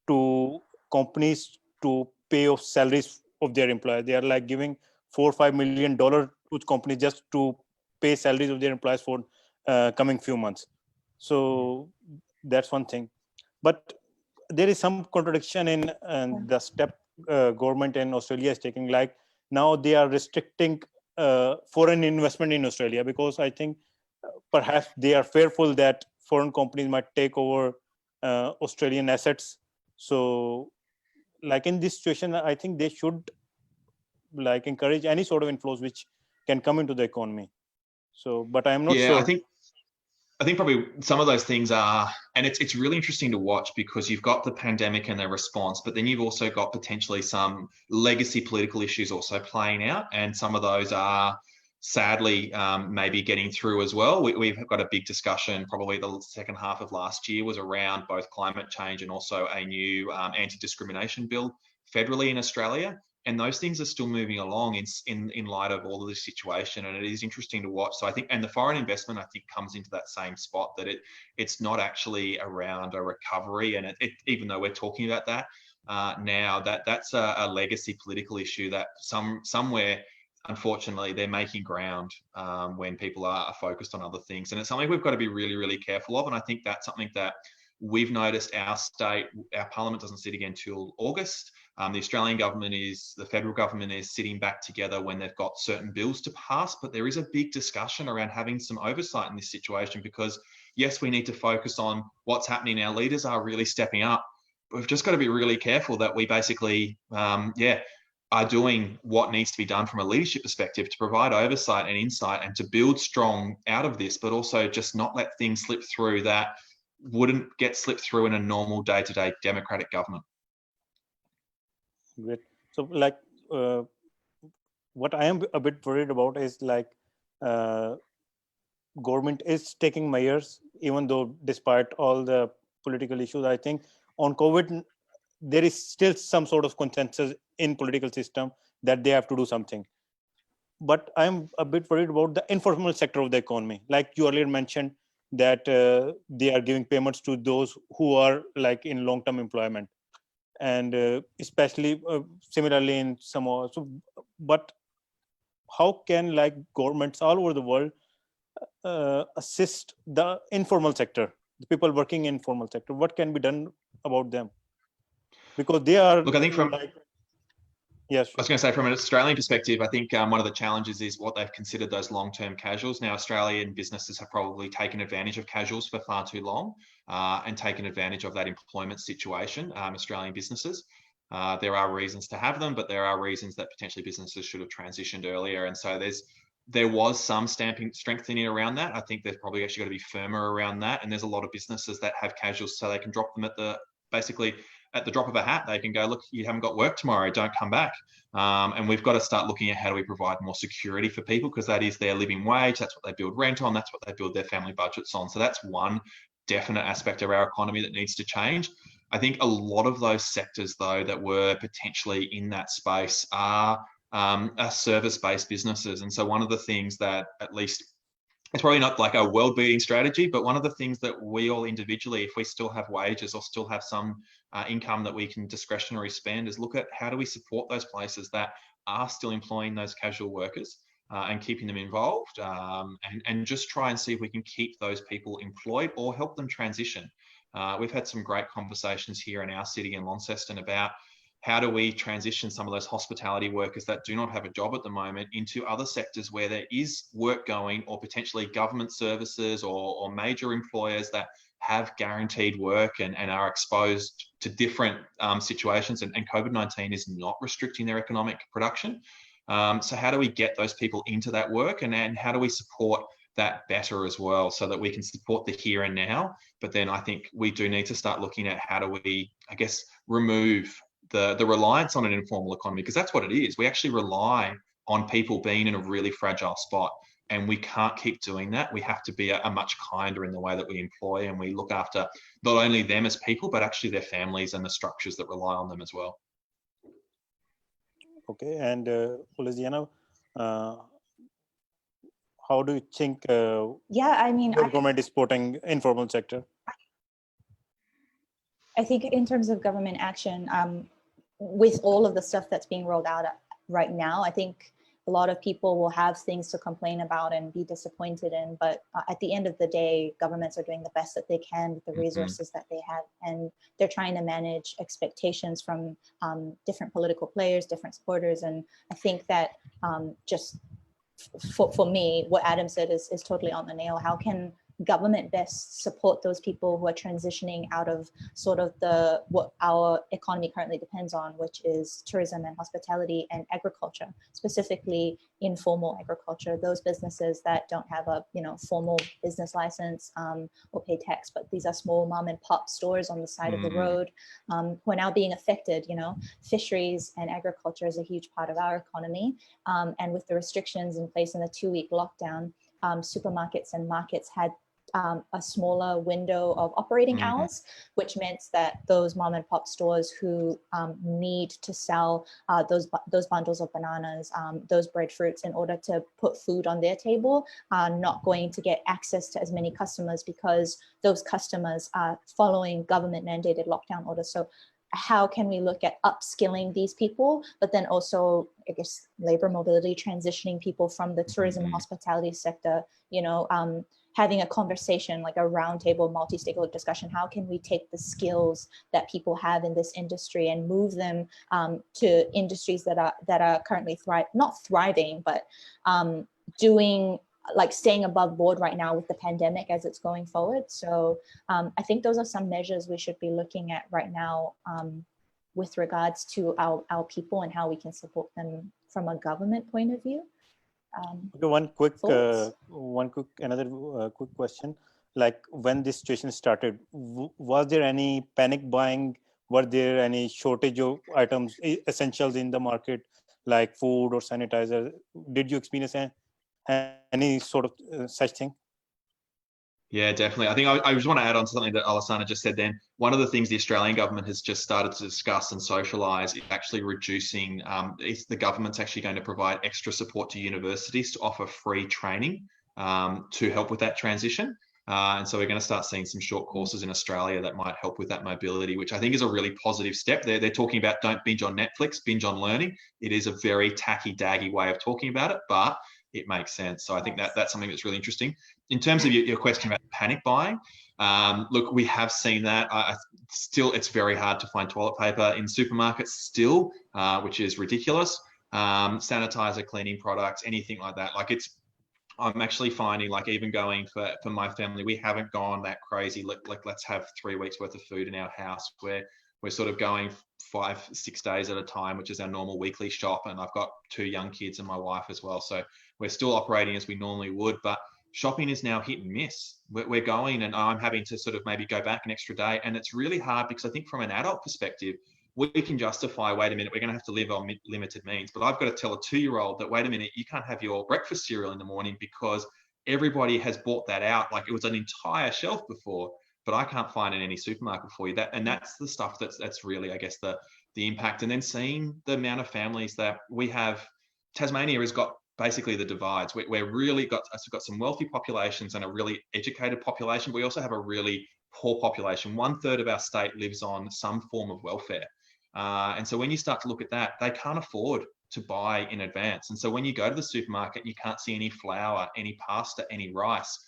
to companies to pay off salaries of their employees. They are like giving $4-5 million to companies just to pay salaries of their employees for coming few months. So that's one thing. But there is some contradiction in the step government in Australia is taking. Like now they are restricting foreign investment in Australia, because I think perhaps they are fearful that foreign companies might take over Australian assets. So like in this situation, I think they should like encourage any sort of inflows which can come into the economy. So, but I'm not sure. I think probably some of those things are, and it's really interesting to watch, because you've got the pandemic and their response, but then you've also got potentially some legacy political issues also playing out, and some of those are sadly maybe getting through as well. We've got a big discussion, probably the second half of last year, was around both climate change and also a new anti-discrimination bill federally in Australia. And those things are still moving along in light of all of this situation, and it is interesting to watch. So I think, and the foreign investment, I think, comes into that same spot, that it's not actually around a recovery, and even though we're talking about that now, that's a legacy political issue that somewhere, unfortunately, they're making ground when people are focused on other things, and it's something we've got to be really, really careful of. And I think that's something that we've noticed. Our parliament doesn't sit again till August. The Australian government the federal government is sitting back together when they've got certain bills to pass, but there is a big discussion around having some oversight in this situation, because yes, we need to focus on what's happening. Our leaders are really stepping up, we've just got to be really careful that we basically, are doing what needs to be done from a leadership perspective to provide oversight and insight and to build strong out of this, but also just not let things slip through that wouldn't get slipped through in a normal day-to-day democratic government. Great. So like what I am a bit worried about is like government is taking measures, even though despite all the political issues, I think on COVID, there is still some sort of consensus in political system that they have to do something. But I'm a bit worried about the informal sector of the economy. Like you earlier mentioned that they are giving payments to those who are like in long-term employment, and especially similarly in some. So, but how can like governments all over the world assist the informal sector, the people working in informal sector? What can be done about them? Because they are, look, I think from like, yes, I was going to say, from an Australian perspective, I think one of the challenges is what they've considered those long-term casuals. Now, Australian businesses have probably taken advantage of casuals for far too long and taken advantage of that employment situation, Australian businesses. There are reasons to have them, but there are reasons that potentially businesses should have transitioned earlier. And so there was some strengthening around that. I think there's probably actually got to be firmer around that. And there's a lot of businesses that have casuals so they can drop them basically at the drop of a hat. They can go, look, you haven't got work tomorrow, don't come back. And we've got to start looking at how do we provide more security for people, because that is their living wage. That's what they build rent on. That's what they build their family budgets on. So that's one definite aspect of our economy that needs to change. I think a lot of those sectors, though, that were potentially in that space are service-based businesses. And so one of the things that, at least, it's probably not like a world-beating strategy, but one of the things that we all individually, if we still have wages or still have some income that we can discretionary spend, is look at how do we support those places that are still employing those casual workers and keeping them involved, and just try and see if we can keep those people employed or help them transition. We've had some great conversations here in our city in Launceston about how do we transition some of those hospitality workers that do not have a job at the moment into other sectors where there is work going, or potentially government services or major employers that have guaranteed work and are exposed to different situations. And COVID-19 is not restricting their economic production. So how do we get those people into that work, and how do we support that better as well, so that we can support the here and now? But then I think we do need to start looking at how do we, I guess, remove the reliance on an informal economy, because that's what it is. We actually rely on people being in a really fragile spot, and we can't keep doing that. We have to be a much kinder in the way that we employ, and we look after not only them as people, but actually their families and the structures that rely on them as well. Okay, and Oceania, how do you think I mean, the government is supporting informal sector? I think in terms of government action, with all of the stuff that's being rolled out right now, I think a lot of people will have things to complain about and be disappointed in, but at the end of the day, governments are doing the best that they can with the resources that they have, and they're trying to manage expectations from different political players, different supporters. And I think that just for me, what Adam said is totally on the nail. How can government best support those people who are transitioning out of sort of what our economy currently depends on, which is tourism and hospitality and agriculture, specifically informal agriculture, those businesses that don't have a formal business license or pay tax, but these are small mom and pop stores on the side of the road who are now being affected. Fisheries and agriculture is a huge part of our economy, and with the restrictions in place in the 2-week lockdown, supermarkets and markets had a smaller window of operating hours, which meant that those mom and pop stores who need to sell those bundles of bananas, those breadfruits in order to put food on their table are not going to get access to as many customers, because those customers are following government mandated lockdown orders. So how can we look at upskilling these people, but then also, I guess, labor mobility, transitioning people from the tourism and hospitality sector, having a conversation, like a roundtable multi-stakeholder discussion. How can we take the skills that people have in this industry and move them to industries that are currently not thriving, but doing like staying above board right now with the pandemic as it's going forward. So I think those are some measures we should be looking at right now with regards to our people and how we can support them from a government point of view. Okay, another quick question. Like when this situation started, was there any panic buying? Were there any shortage of items, essentials in the market, like food or sanitizer? Did you experience any sort of such thing? Yeah, definitely. I think I just want to add on to something that Alessandra just said then. One of the things the Australian government has just started to discuss and socialise is actually reducing, the government's actually going to provide extra support to universities to offer free training to help with that transition. And so we're going to start seeing some short courses in Australia that might help with that mobility, which I think is a really positive step. They're talking about don't binge on Netflix, binge on learning. It is a very tacky-daggy way of talking about it, but it makes sense. So I think that's something that's really interesting. In terms of your question about panic buying, look, we have seen that. Still, it's very hard to find toilet paper in supermarkets still, which is ridiculous. Sanitizer, cleaning products, anything like that. Like I'm actually finding, like, even going for my family, we haven't gone that crazy. Like let's have 3 weeks worth of food in our house, where we're sort of going 5-6 days at a time, which is our normal weekly shop. And I've got 2 young kids and my wife as well. So we're still operating as we normally would, but shopping is now hit and miss. We're going, and I'm having to sort of maybe go back an extra day. And it's really hard because I think from an adult perspective, we can justify, wait a minute, we're going to have to live on limited means. But I've got to tell a 2-year-old that, wait a minute, you can't have your breakfast cereal in the morning because everybody has bought that out. Like, it was an entire shelf before, but I can't find it in any supermarket for you. And that's the stuff that's really, I guess, the impact. And then seeing the amount of families that we have. Tasmania has got basically the divides. We're really got some wealthy populations and a really educated population. We also have a really poor population. 1/3 of our state lives on some form of welfare. And so when you start to look at that, they can't afford to buy in advance. And so when you go to the supermarket, you can't see any flour, any pasta, any rice.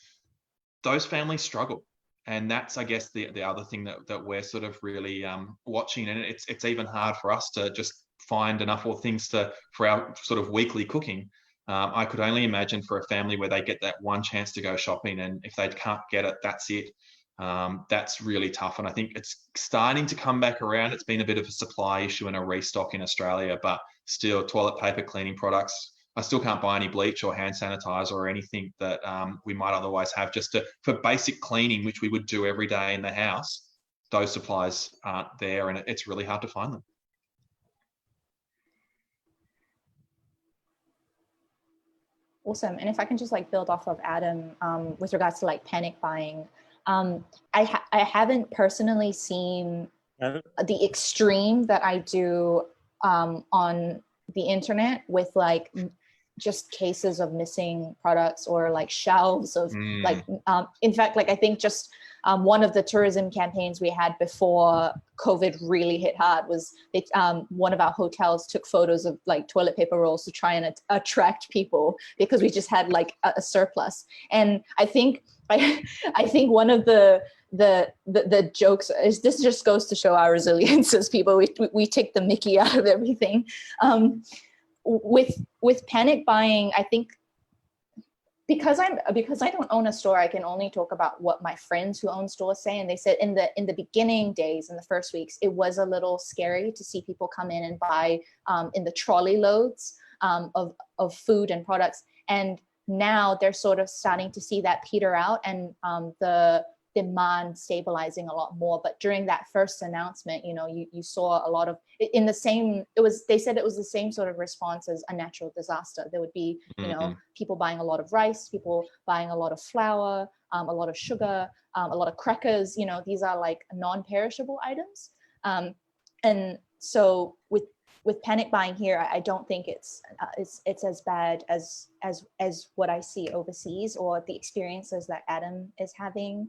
Those families struggle. And that's, I guess, the other thing that we're sort of really watching. And it's even hard for us to just find enough things for our sort of weekly cooking. I could only imagine for a family where they get that one chance to go shopping, and if they can't get it, that's it. That's really tough. And I think it's starting to come back around. It's been a bit of a supply issue and a restock in Australia, but still, toilet paper, cleaning products, I still can't buy any bleach or hand sanitizer or anything that we might otherwise have just for basic cleaning, which we would do every day in the house. Those supplies aren't there, and it's really hard to find them. Awesome. And if I can just like build off of Adam with regards to like panic buying, I haven't personally seen the extreme that I do on the internet with like just cases of missing products or like shelves of like, in fact, like I think just one of the tourism campaigns we had before COVID really hit hard was one of our hotels took photos of like toilet paper rolls to try and attract people because we just had like a surplus. And I think one of the jokes is this just goes to show our resilience as people. We take the mickey out of everything. With panic buying, I think because I don't own a store, I can only talk about what my friends who own stores say. And they said in the beginning days, in the first weeks, it was a little scary to see people come in and buy in the trolley loads of food and products. And now they're sort of starting to see that peter out and the demand stabilizing a lot more. But during that first announcement, you saw a lot of they said it was the same sort of response as a natural disaster. There would be, people buying a lot of rice, people buying a lot of flour, a lot of sugar, a lot of crackers, these are like non-perishable items. And so with panic buying here, I don't think it's as bad as what I see overseas or the experiences that Adam is having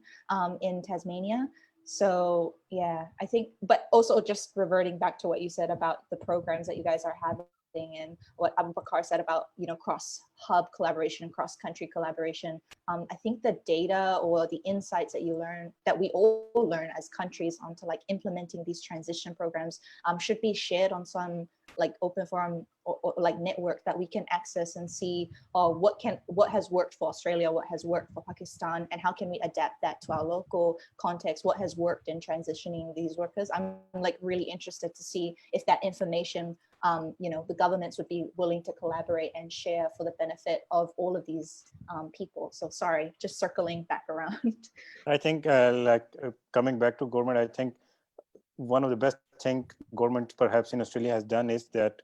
in Tasmania. So yeah, I think, but also just reverting back to what you said about the programs that you guys are having and what Abu Bakar said about, cross-hub collaboration, cross-country collaboration. I think the data or the insights that we all learn as countries onto like implementing these transition programs should be shared on some like open forum or like network that we can access and see what has worked for Australia, what has worked for Pakistan, and how can we adapt that to our local context, what has worked in transitioning these workers. I'm like really interested to see if that information, the governments would be willing to collaborate and share for the benefit of all of these people. So sorry, just circling back around. I think coming back to government, I think one of the best thing government perhaps in Australia has done is that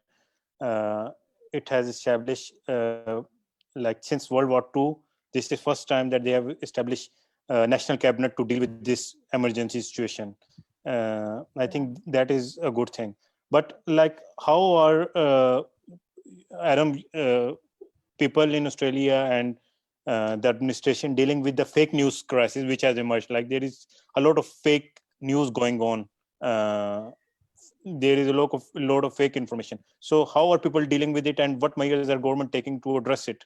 it has established like since World War II, this is the first time that they have established a national cabinet to deal with this emergency situation. I think that is a good thing. But like, how are Adam, people in Australia and the administration dealing with the fake news crisis which has emerged? Like there is a lot of fake news going on. There is a lot of fake information. So how are people dealing with it, and what measures are government taking to address it?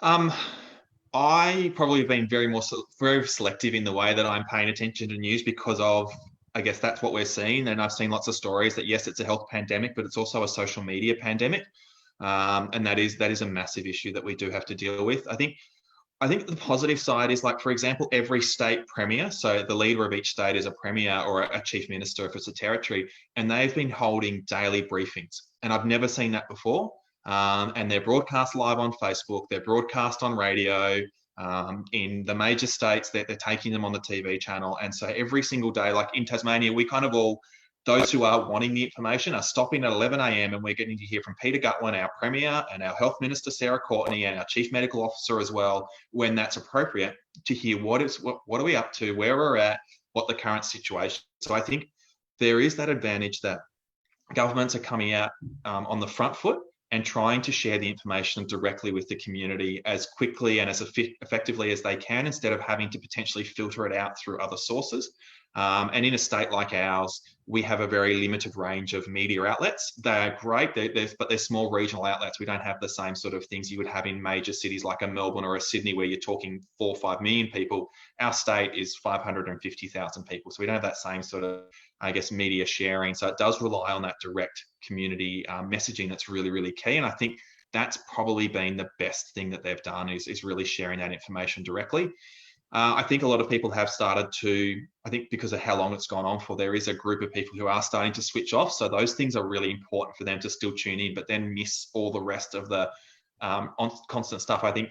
I probably have been very selective in the way that I'm paying attention to news because of, I guess that's what we're seeing. And I've seen lots of stories that yes, it's a health pandemic, but it's also a social media pandemic. And that is a massive issue that we do have to deal with. I think the positive side is, like, for example, every state premier, so the leader of each state is a premier or a chief minister if it's a territory, and they've been holding daily briefings. And I've never seen that before. And they're broadcast live on Facebook, they're broadcast on radio. In the major states, they're taking them on the TV channel. And so every single day, like in Tasmania, we kind of all, those who are wanting the information are stopping at 11 a.m. and we're getting to hear from Peter Gutwin, our Premier, and our Health Minister, Sarah Courtney, and our Chief Medical Officer as well, when that's appropriate, to hear what are we up to, where we're at, what the current situation. So I think there is that advantage that governments are coming out on the front foot and trying to share the information directly with the community as quickly and as effectively as they can, instead of having to potentially filter it out through other sources. And in a state like ours, we have a very limited range of media outlets. They're great, but they're small regional outlets. We don't have the same sort of things you would have in major cities like a Melbourne or a Sydney, where you're talking 4 or 5 million people. Our state is 550,000 people. So we don't have that same sort of, I guess, media sharing. So it does rely on that direct community messaging that's really, really key. And I think that's probably been the best thing that they've done, is really sharing that information directly. I think a lot of people have started to, I think because of how long it's gone on for, there is a group of people who are starting to switch off. So those things are really important for them to still tune in, but then miss all the rest of the constant stuff. I think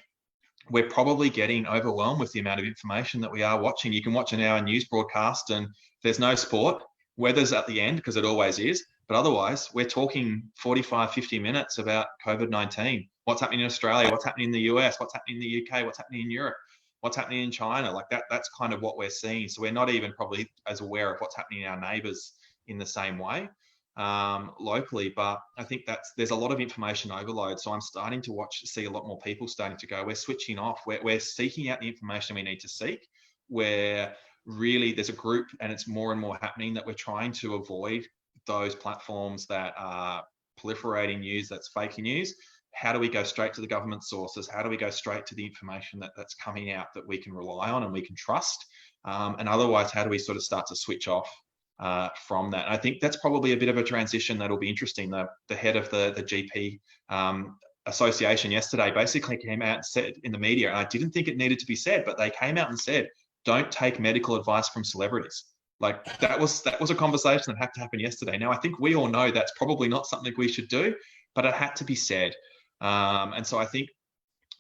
we're probably getting overwhelmed with the amount of information that we are watching. You can watch an hour news broadcast and there's no sport. Weather's at the end, because it always is. But otherwise, we're talking 45, 50 minutes about COVID-19. What's happening in Australia? What's happening in the US? What's happening in the UK? What's happening in Europe? What's happening in China? Like that's kind of what we're seeing. So we're not even probably as aware of what's happening in our neighbours in the same way locally. But I think there's a lot of information overload. So I'm starting to see a lot more people starting to go, we're switching off. We're seeking out the information we need to seek. Where really there's a group, and it's more and more happening, that we're trying to avoid those platforms that are proliferating news that's fake news. How do we go straight to the government sources? How do we go straight to the information that's coming out that we can rely on and we can trust? And otherwise, how do we sort of start to switch off from that? And I think that's probably a bit of a transition that'll be interesting. The head of the GP association yesterday basically came out and said in the media, and I didn't think it needed to be said, but they came out and said, don't take medical advice from celebrities. Like that was a conversation that had to happen yesterday. Now, I think we all know that's probably not something we should do, but it had to be said. And so I think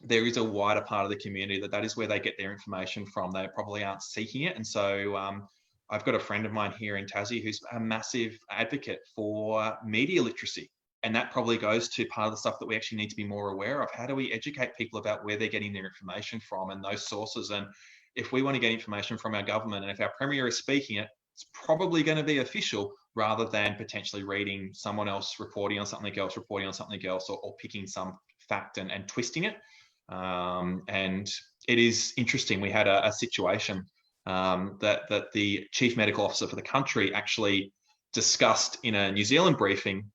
there is a wider part of the community that is where they get their information from. They probably aren't seeking it. And so I've got a friend of mine here in Tassie who's a massive advocate for media literacy. And that probably goes to part of the stuff that we actually need to be more aware of. How do we educate people about where they're getting their information from and those sources? And if we want to get information from our government, and if our Premier is speaking it, it's probably going to be official, rather than potentially reading someone else reporting on something else, or picking some fact and twisting it. And it is interesting. We had a situation that the Chief Medical Officer for the country actually discussed in a New Zealand briefing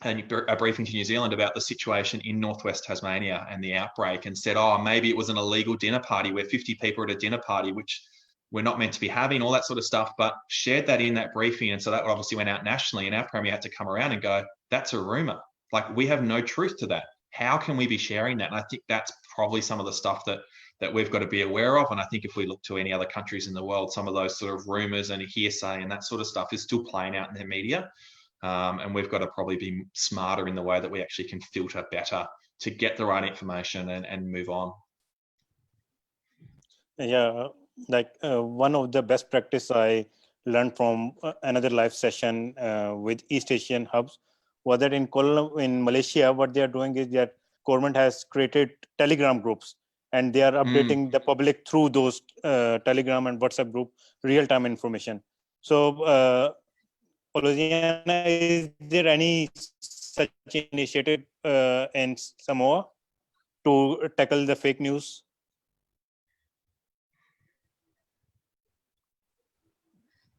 a briefing to New Zealand about the situation in northwest Tasmania and the outbreak, and said, oh, maybe it was an illegal dinner party where 50 people at a dinner party, which we're not meant to be having, all that sort of stuff, but shared that in that briefing. And so that obviously went out nationally, and our Premier had to come around and go, that's a rumor. Like, we have no truth to that. How can we be sharing that? And I think that's probably some of the stuff that we've got to be aware of. And I think if we look to any other countries in the world, some of those sort of rumors and hearsay and that sort of stuff is still playing out in their media. And we've got to probably be smarter in the way that we actually can filter better to get the right information and move on. Yeah, like one of the best practice I learned from another live session with East Asian hubs was that in Malaysia, what they are doing is that government has created Telegram groups, and they are updating the public through those Telegram and WhatsApp group real-time information. So, Oceania, is there any such initiative in Samoa to tackle the fake news?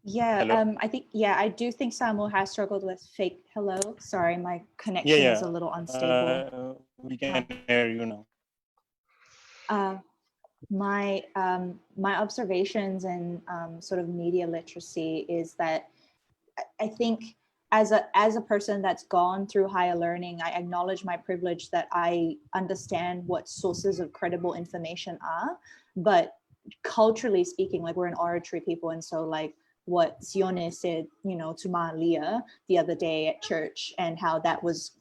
Yeah, Hello? I think, yeah, I do think Samuel has struggled with fake. Hello, sorry, my connection is a little unstable. We can hear you now. My observations and sort of media literacy is that I think as a person that's gone through higher learning, I acknowledge my privilege that I understand what sources of credible information are, but culturally speaking, like, we're an oratory people, and so like what Sione said, you know, to Malia the other day at church, and how that was,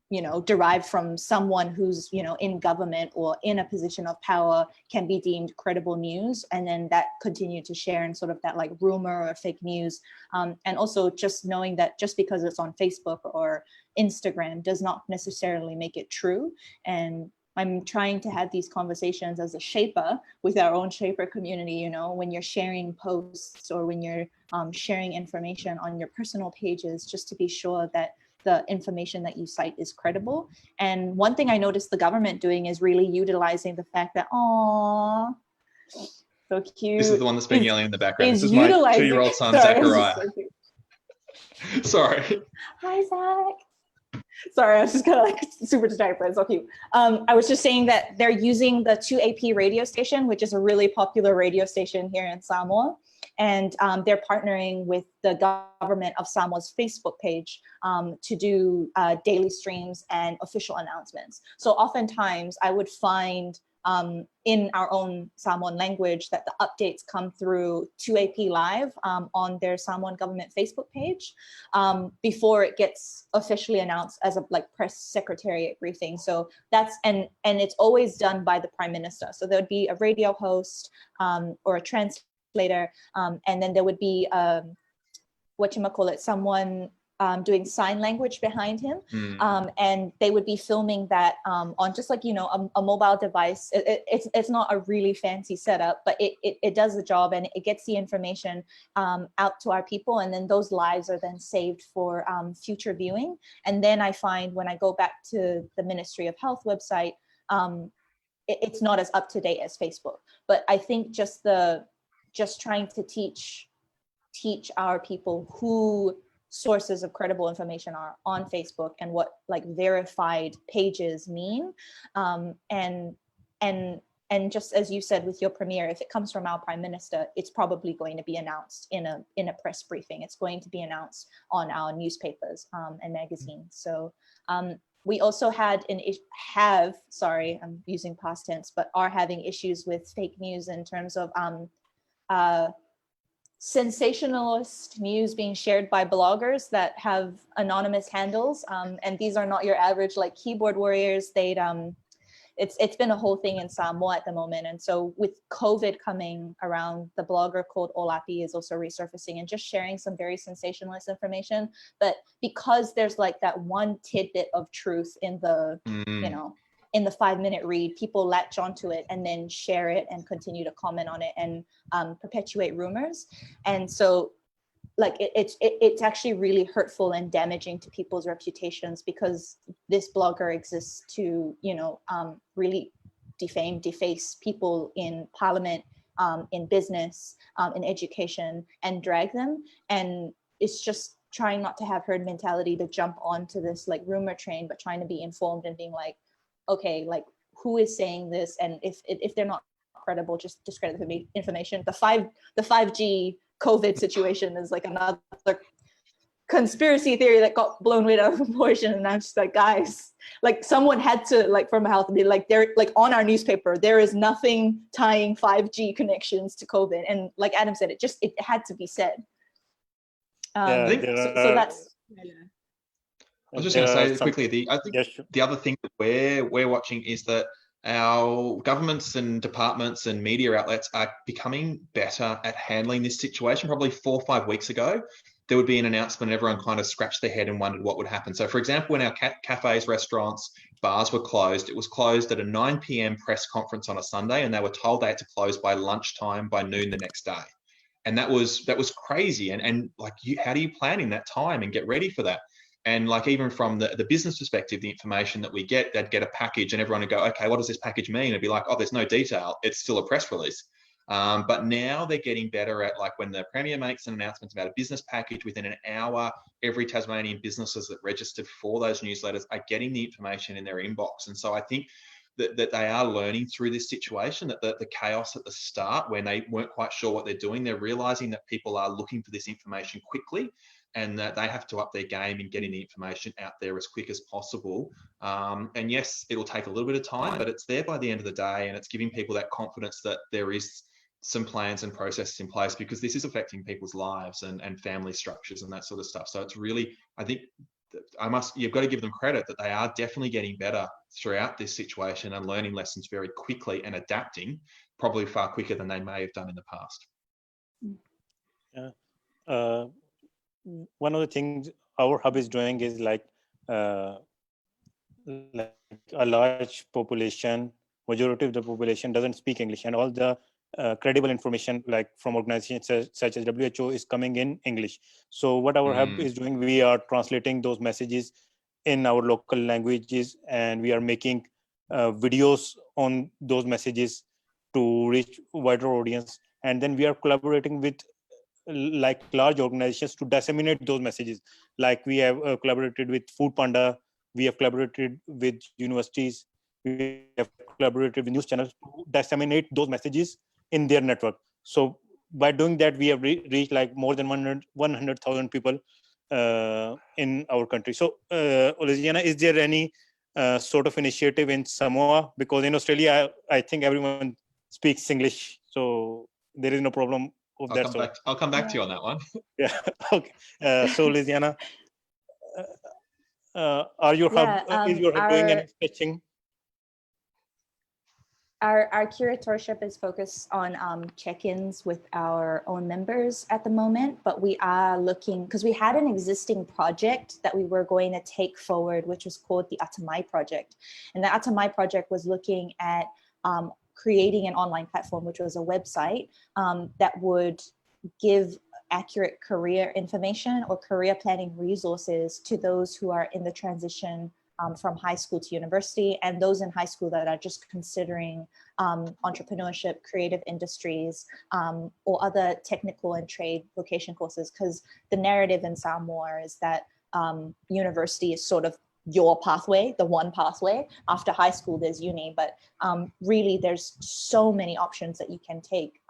you know, derived from someone who's, you know, in government or in a position of power can be deemed credible news. And then that continued to share in sort of that like rumor or fake news. And also just knowing that just because it's on Facebook or Instagram does not necessarily make it true. And I'm trying to have these conversations as a shaper with our own shaper community, you know, when you're sharing posts or when you're sharing information on your personal pages, just to be sure that the information that you cite is credible. And one thing I noticed the government doing is really utilizing the fact that, oh, so cute. This is the one that's been yelling in the background. This is my utilizing- 2-year-old son, Sorry, Zachariah. so Sorry. Hi, Zach. Sorry, I was just kind of like super distracted, but it's so cute. I was just saying that they're using the 2AP radio station, which is a really popular radio station here in Samoa. And they're partnering with the government of Samoa's Facebook page to do daily streams and official announcements. So oftentimes I would find in our own Samoan language that the updates come through 2AP Live on their Samoan government Facebook page before it gets officially announced as a like press secretariat briefing. So that's, and it's always done by the Prime Minister. So there would be a radio host or a translator, and then there would be someone doing sign language behind him, and they would be filming that on just like, you know, a mobile device. It's not a really fancy setup, but it does the job, and it gets the information out to our people, and then those lives are then saved for future viewing. And then I find when I go back to the Ministry of Health website, it's not as up to date as Facebook. But I think just trying to teach our people who sources of credible information are on Facebook and what like verified pages mean. And just as you said with your premiere, if it comes from our Prime Minister, it's probably going to be announced in a press briefing. It's going to be announced on our newspapers and magazines. So we also I'm using past tense, but are having issues with fake news in terms of sensationalist news being shared by bloggers that have anonymous handles, and these are not your average like keyboard warriors. It's been a whole thing in Samoa at the moment. And so with COVID coming around, the blogger called Olapi is also resurfacing and just sharing some very sensationalist information. But because there's like that one tidbit of truth in the you know, in the 5-minute read, people latch onto it and then share it and continue to comment on it and perpetuate rumors. And so like it's actually really hurtful and damaging to people's reputations, because this blogger exists to, you know, really deface people in parliament, in business, in education, and drag them. And it's just trying not to have herd mentality to jump onto this like rumor train, but trying to be informed and being like, okay, like who is saying this, and if they're not credible, just discredit the information. The 5G COVID situation is like another conspiracy theory that got blown way out of proportion, and I'm just like, guys, like someone had to, like from health, be like, they're like on our newspaper, there is nothing tying 5G connections to COVID, and like Adam said, it had to be said. So that's. I was just going to say quickly, I think the other thing that we're watching is that our governments and departments and media outlets are becoming better at handling this situation. Probably 4 or 5 weeks ago, there would be an announcement and everyone kind of scratched their head and wondered what would happen. So for example, when our cafes, restaurants, bars were closed, it was closed at a 9 p.m. press conference on a Sunday, and they were told they had to close by lunchtime, by noon the next day. And that was crazy. And like, how do you plan in that time and get ready for that? And like, even from the business perspective, the information that we get, they'd get a package and everyone would go, okay, what does this package mean? It'd be like, oh, there's no detail. It's still a press release. But now they're getting better at, like, when the Premier makes an announcement about a business package, within an hour, every Tasmanian businesses that registered for those newsletters are getting the information in their inbox. And so I think that they are learning through this situation, that the chaos at the start, when they weren't quite sure what they're doing, they're realizing that people are looking for this information quickly, and that they have to up their game in getting the information out there as quick as possible. And yes, it'll take a little bit of time, but it's there by the end of the day, and it's giving people that confidence that there is some plans and processes in place, because this is affecting people's lives and family structures and that sort of stuff. So it's really, I think you've got to give them credit that they are definitely getting better throughout this situation and learning lessons very quickly and adapting probably far quicker than they may have done in the past. Yeah. One of the things our hub is doing is like a large population, majority of the population doesn't speak English, and all the credible information, like from organizations such as WHO, is coming in English. So what our hub is doing, we are translating those messages in our local languages, and we are making videos on those messages to reach wider audience. And then we are collaborating with like large organizations to disseminate those messages. Like we have collaborated with Food Panda, we have collaborated with universities, we have collaborated with news channels to disseminate those messages in their network. So by doing that, we have reached like more than 100,000 people in our country. So Oceania, is there any sort of initiative in Samoa? Because in Australia, I think everyone speaks English, so there is no problem. I'll come back to you on that one. Yeah. Okay. So Lisiana, are your hub is your hub doing any sketching? Our curatorship is focused on check-ins with our own members at the moment, but we are looking, because we had an existing project that we were going to take forward, which was called the Atamai Project. And the Atamai Project was looking at creating an online platform, which was a website that would give accurate career information or career planning resources to those who are in the transition from high school to university, and those in high school that are just considering entrepreneurship, creative industries, or other technical and trade vocation courses. Because the narrative in Samoa is that university is sort of your pathway, the one pathway. After high school, there's uni, but really there's so many options that you can take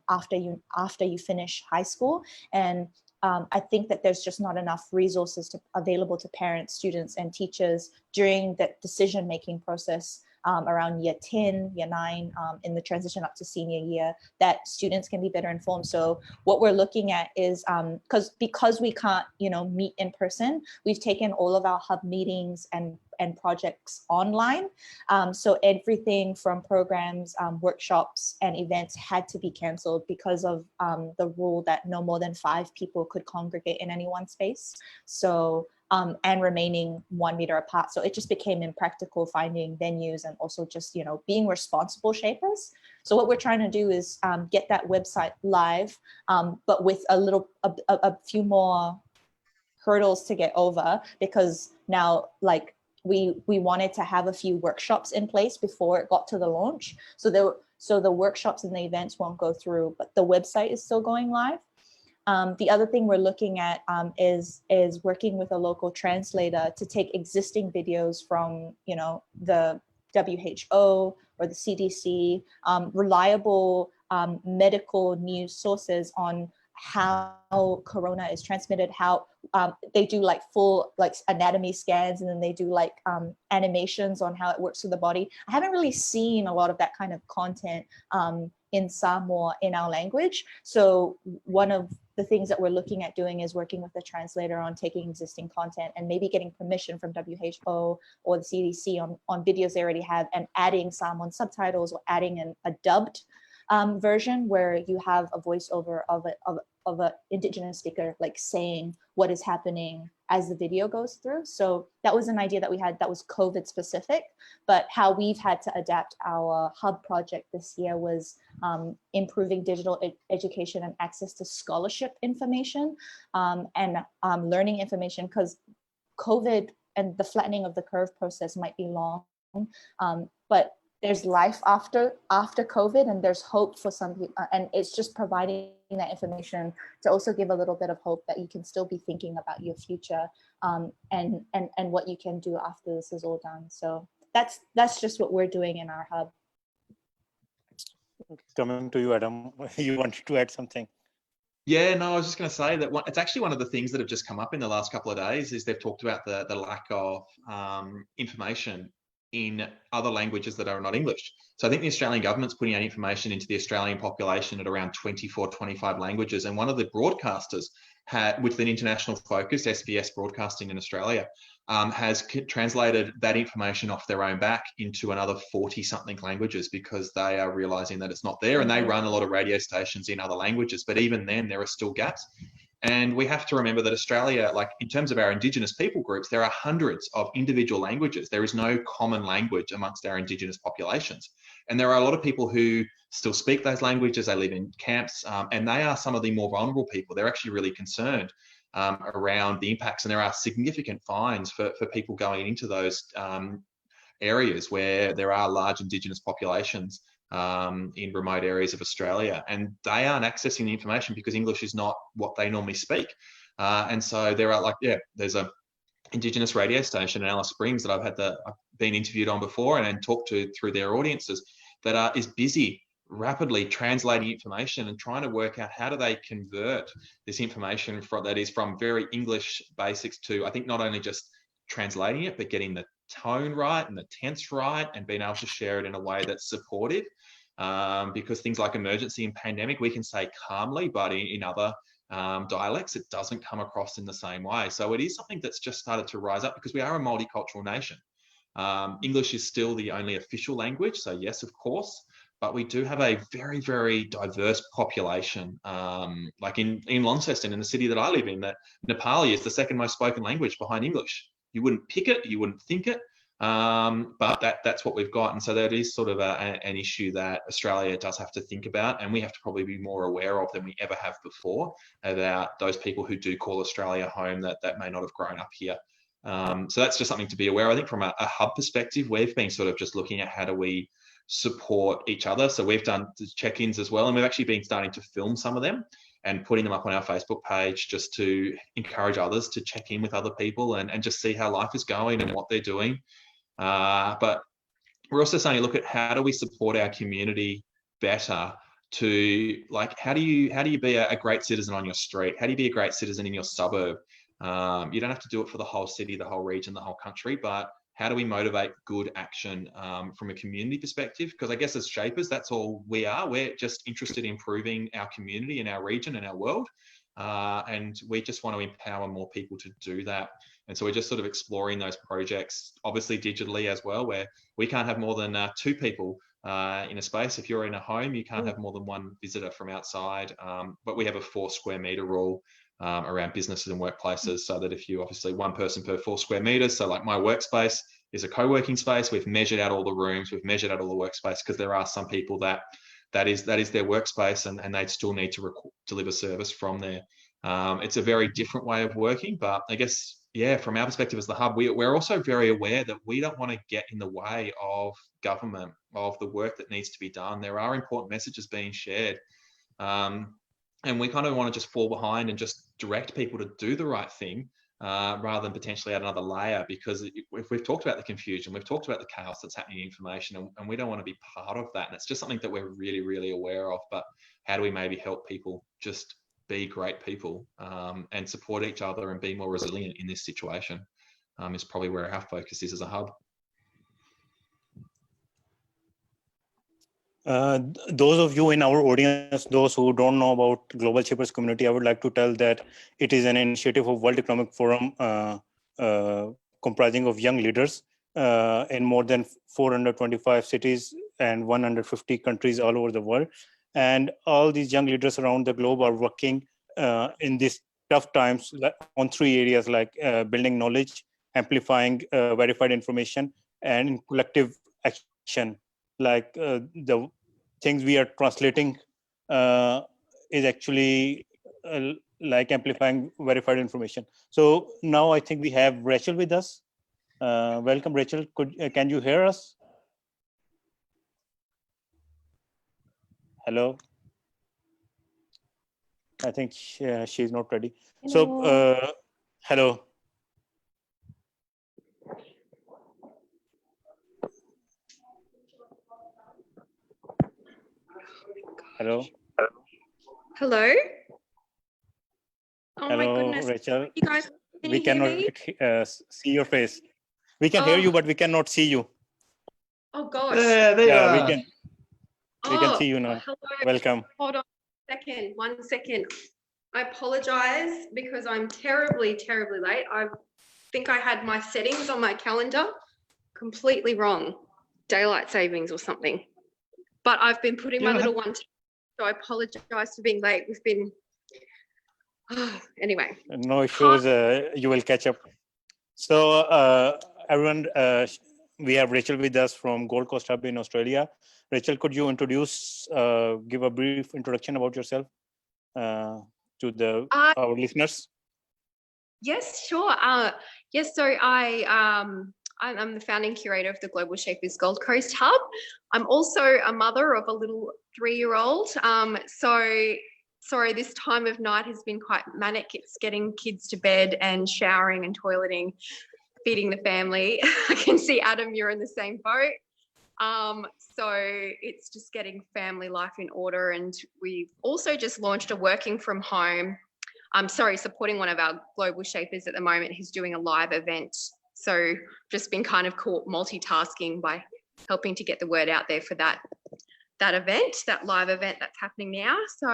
after you finish high school. And I think that there's just not enough resources available to parents, students, and teachers during the decision-making process around year 10, year 9, in the transition up to senior year, that students can be better informed. So what we're looking at is, because we can't, meet in person, we've taken all of our hub meetings and projects online. So everything from programs, workshops, and events had to be canceled because of the rule that no more than 5 people could congregate in any one space. So and remaining 1 meter apart. So it just became impractical finding venues and also just, being responsible shapers. So what we're trying to do is get that website live, but with a few more hurdles to get over, because now, like, we wanted to have a few workshops in place before it got to the launch. So the workshops and the events won't go through, but the website is still going live. The other thing we're looking at is working with a local translator to take existing videos from, you know, the WHO or the CDC, reliable medical news sources on how corona is transmitted, how they do like full like anatomy scans, and then they do like animations on how it works through the body. I haven't really seen a lot of that kind of content in Samoa in our language. So one of the things that we're looking at doing is working with the translator on taking existing content and maybe getting permission from WHO or the CDC on videos they already have, and adding Samoan subtitles or adding a dubbed version where you have a voiceover of an indigenous speaker like saying what is happening as the video goes through. So that was an idea that we had that was COVID specific, but how we've had to adapt our hub project this year was improving digital education and access to scholarship information and learning information, because COVID and the flattening of the curve process might be long, but there's life after COVID, and there's hope for some people, and it's just providing that information to also give a little bit of hope that you can still be thinking about your future and what you can do after this is all done. So that's just what we're doing in our hub. Coming to you, Adam, you wanted to add something? Yeah, no, I was just going to say that it's actually one of the things that have just come up in the last couple of days is they've talked about the lack of information in other languages that are not English. So I think the Australian government's putting out information into the Australian population at around 24, 25 languages. And one of the broadcasters with an international focus, SBS Broadcasting in Australia, has translated that information off their own back into another 40 something languages, because they are realizing that it's not there, and they run a lot of radio stations in other languages. But even then, there are still gaps. And we have to remember that Australia, like in terms of our Indigenous people groups, there are hundreds of individual languages. There is no common language amongst our Indigenous populations. And there are a lot of people who still speak those languages. They live in camps, and they are some of the more vulnerable people. They're actually really concerned around the impacts. And there are significant fines for people going into those areas where there are large Indigenous populations in remote areas of Australia, and they aren't accessing the information because English is not what they normally speak. And so there are there's a Indigenous radio station in Alice Springs that I've been interviewed on before and talked to through their audiences that is busy rapidly translating information and trying to work out how do they convert this information from very English basics to, I think, not only just translating it, but getting the tone right and the tense right and being able to share it in a way that's supportive. Because things like emergency and pandemic, we can say calmly, but in other dialects, it doesn't come across in the same way. So it is something that's just started to rise up because we are a multicultural nation. English is still the only official language. So yes, of course, but we do have a very, very diverse population. Like in Launceston, in the city that I live in, that Nepali is the second most spoken language behind English. You wouldn't pick it, you wouldn't think it, but that's what we've got. And so that is sort of an issue that Australia does have to think about, and we have to probably be more aware of than we ever have before about those people who do call Australia home that may not have grown up here. So that's just something to be aware of. I think from a hub perspective, we've been sort of just looking at how do we support each other. So we've done check-ins as well, and we've actually been starting to film some of them and putting them up on our Facebook page just to encourage others to check in with other people and just see how life is going and what they're doing. But we're also starting to look at how do we support our community better to, like, how do you be a great citizen on your street? How do you be a great citizen in your suburb? You don't have to do it for the whole city, the whole region, the whole country, but how do we motivate good action from a community perspective? Because I guess as shapers, that's all we are. We're just interested in improving our community and our region and our world. And we just want to empower more people to do that. And so we're just sort of exploring those projects, obviously digitally as well, where we can't have more than 2 people in a space. If you're in a home, you can't have more than 1 visitor from outside. But we have a 4 square meter rule around businesses and workplaces, so that if you obviously 1 person per 4 square meters. So like my workspace is a co-working space. We've measured out all the rooms, we've measured out all the workspace, because there are some people that is their workspace and they still need to deliver service from there. It's a very different way of working, but I guess, yeah, from our perspective as the hub, we're also very aware that we don't want to get in the way of government, of the work that needs to be done. There are important messages being shared. And we kind of want to just fall behind and just direct people to do the right thing, rather than potentially add another layer, because if we've talked about the confusion, we've talked about the chaos that's happening in information, and we don't want to be part of that. And it's just something that we're really, really aware of. But how do we maybe help people just be great people, and support each other and be more resilient in this situation, is probably where our focus is as a hub. Those of you in our audience, those who don't know about Global Shapers community, I would like to tell that it is an initiative of World Economic Forum, comprising of young leaders in more than 425 cities and 150 countries all over the world. And all these young leaders around the globe are working in these tough times on three areas, like building knowledge, amplifying verified information, and in collective action. Like the things we are translating is actually like amplifying verified information. So now I think we have Rachel with us. Welcome, Rachel. Can you hear us? Hello. I think she's not ready. Hello. So hello. Hello. Hello. Oh Hello, my goodness. Rachel. You guys, can We you hear cannot me? see your face. We can hear you, but we cannot see you. Oh gosh. There you Yeah, are. we can see you now. Hello. Welcome. Hold on a second. 1 second. I apologize because I'm terribly, terribly late. I think I had my settings on my calendar completely wrong. Daylight savings or something. But I've been putting my little one to, so I apologize for being late. We've been anyway. No issues. You will catch up. So everyone, we have Rachel with us from Gold Coast Hub in Australia. Rachel, could you introduce, give a brief introduction about yourself to our listeners? Yes, sure. Yes, so I'm the founding curator of the Global Shapers Gold Coast Hub. I'm also a mother of a little 3-year-old. So sorry, this time of night has been quite manic. It's getting kids to bed and showering and toileting, feeding the family. I can see, Adam, you're in the same boat. So it's just getting family life in order. And we've also just launched a working from home. Supporting one of our global shapers at the moment who's doing a live event. So just been kind of caught multitasking by helping to get the word out there for that event, that live event that's happening now. So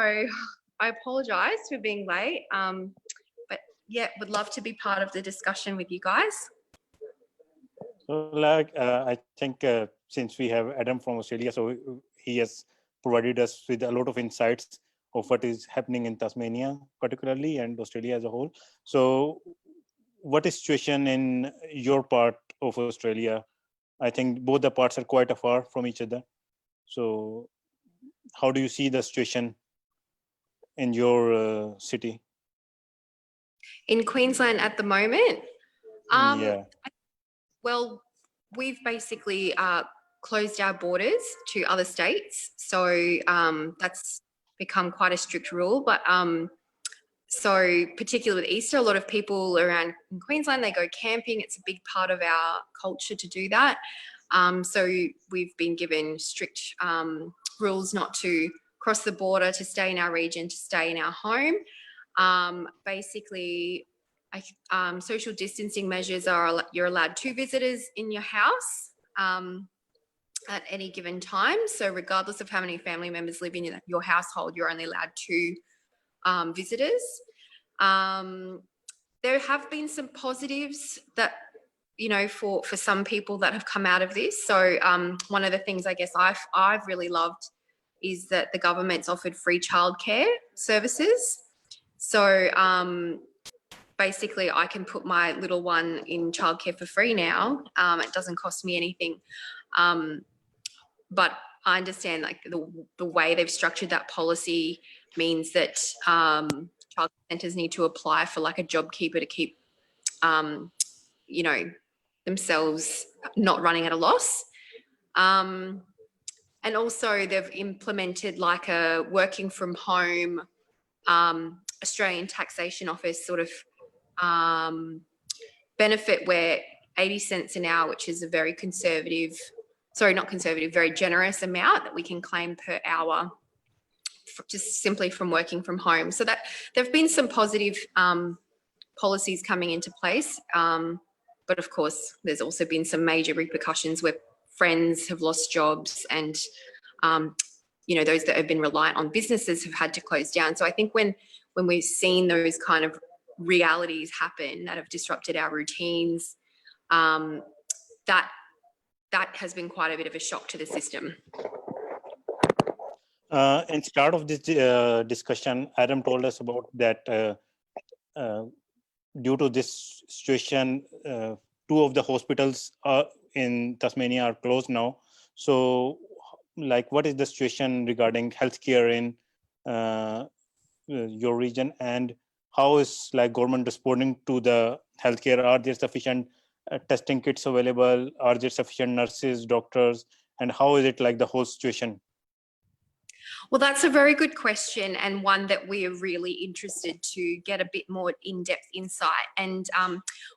I apologize for being late. But yeah, would love to be part of the discussion with you guys. So I think since we have Adam from Australia, so he has provided us with a lot of insights of what is happening in Tasmania particularly and Australia as a whole. So what is situation in your part of Australia? I think both the parts are quite afar from each other. So how do you see the situation in your city? In Queensland at the moment? Yeah. Well, we've basically closed our borders to other states. So that's become quite a strict rule. But so particularly with Easter, a lot of people around in Queensland, they go camping. It's a big part of our culture to do that. So we've been given strict rules not to cross the border, to stay in our region, to stay in our home. Basically, social distancing measures are you're allowed 2 visitors in your house at any given time. So regardless of how many family members live in your household, you're only allowed 2 visitors. There have been some positives that, you know, for some people that have come out of this. So one of the things I guess I've really loved is that the government's offered free childcare services. So basically I can put my little one in childcare for free now. It doesn't cost me anything. But I understand like the way they've structured that policy means that child centres need to apply for like a JobKeeper to keep, you know, themselves not running at a loss. And also they've implemented like a working from home Australian Taxation Office sort of benefit where 80 cents an hour, which is a very conservative, sorry, not conservative, very generous amount that we can claim per hour just simply from working from home. So that there have been some positive policies coming into place. But of course, there's also been some major repercussions where friends have lost jobs and, you know, those that have been reliant on businesses have had to close down. So I think when we've seen those kind of realities happen that have disrupted our routines, that has been quite a bit of a shock to the system. In start of this discussion, Adam told us about that due to this situation, 2 of the hospitals in Tasmania are closed now. So, like, what is the situation regarding healthcare in your region, and how is like government responding to the healthcare? Are there sufficient testing kits available? Are there sufficient nurses, doctors, and how is it like the whole situation? Well, that's a very good question, and one that we are really interested to get a bit more in-depth insight. And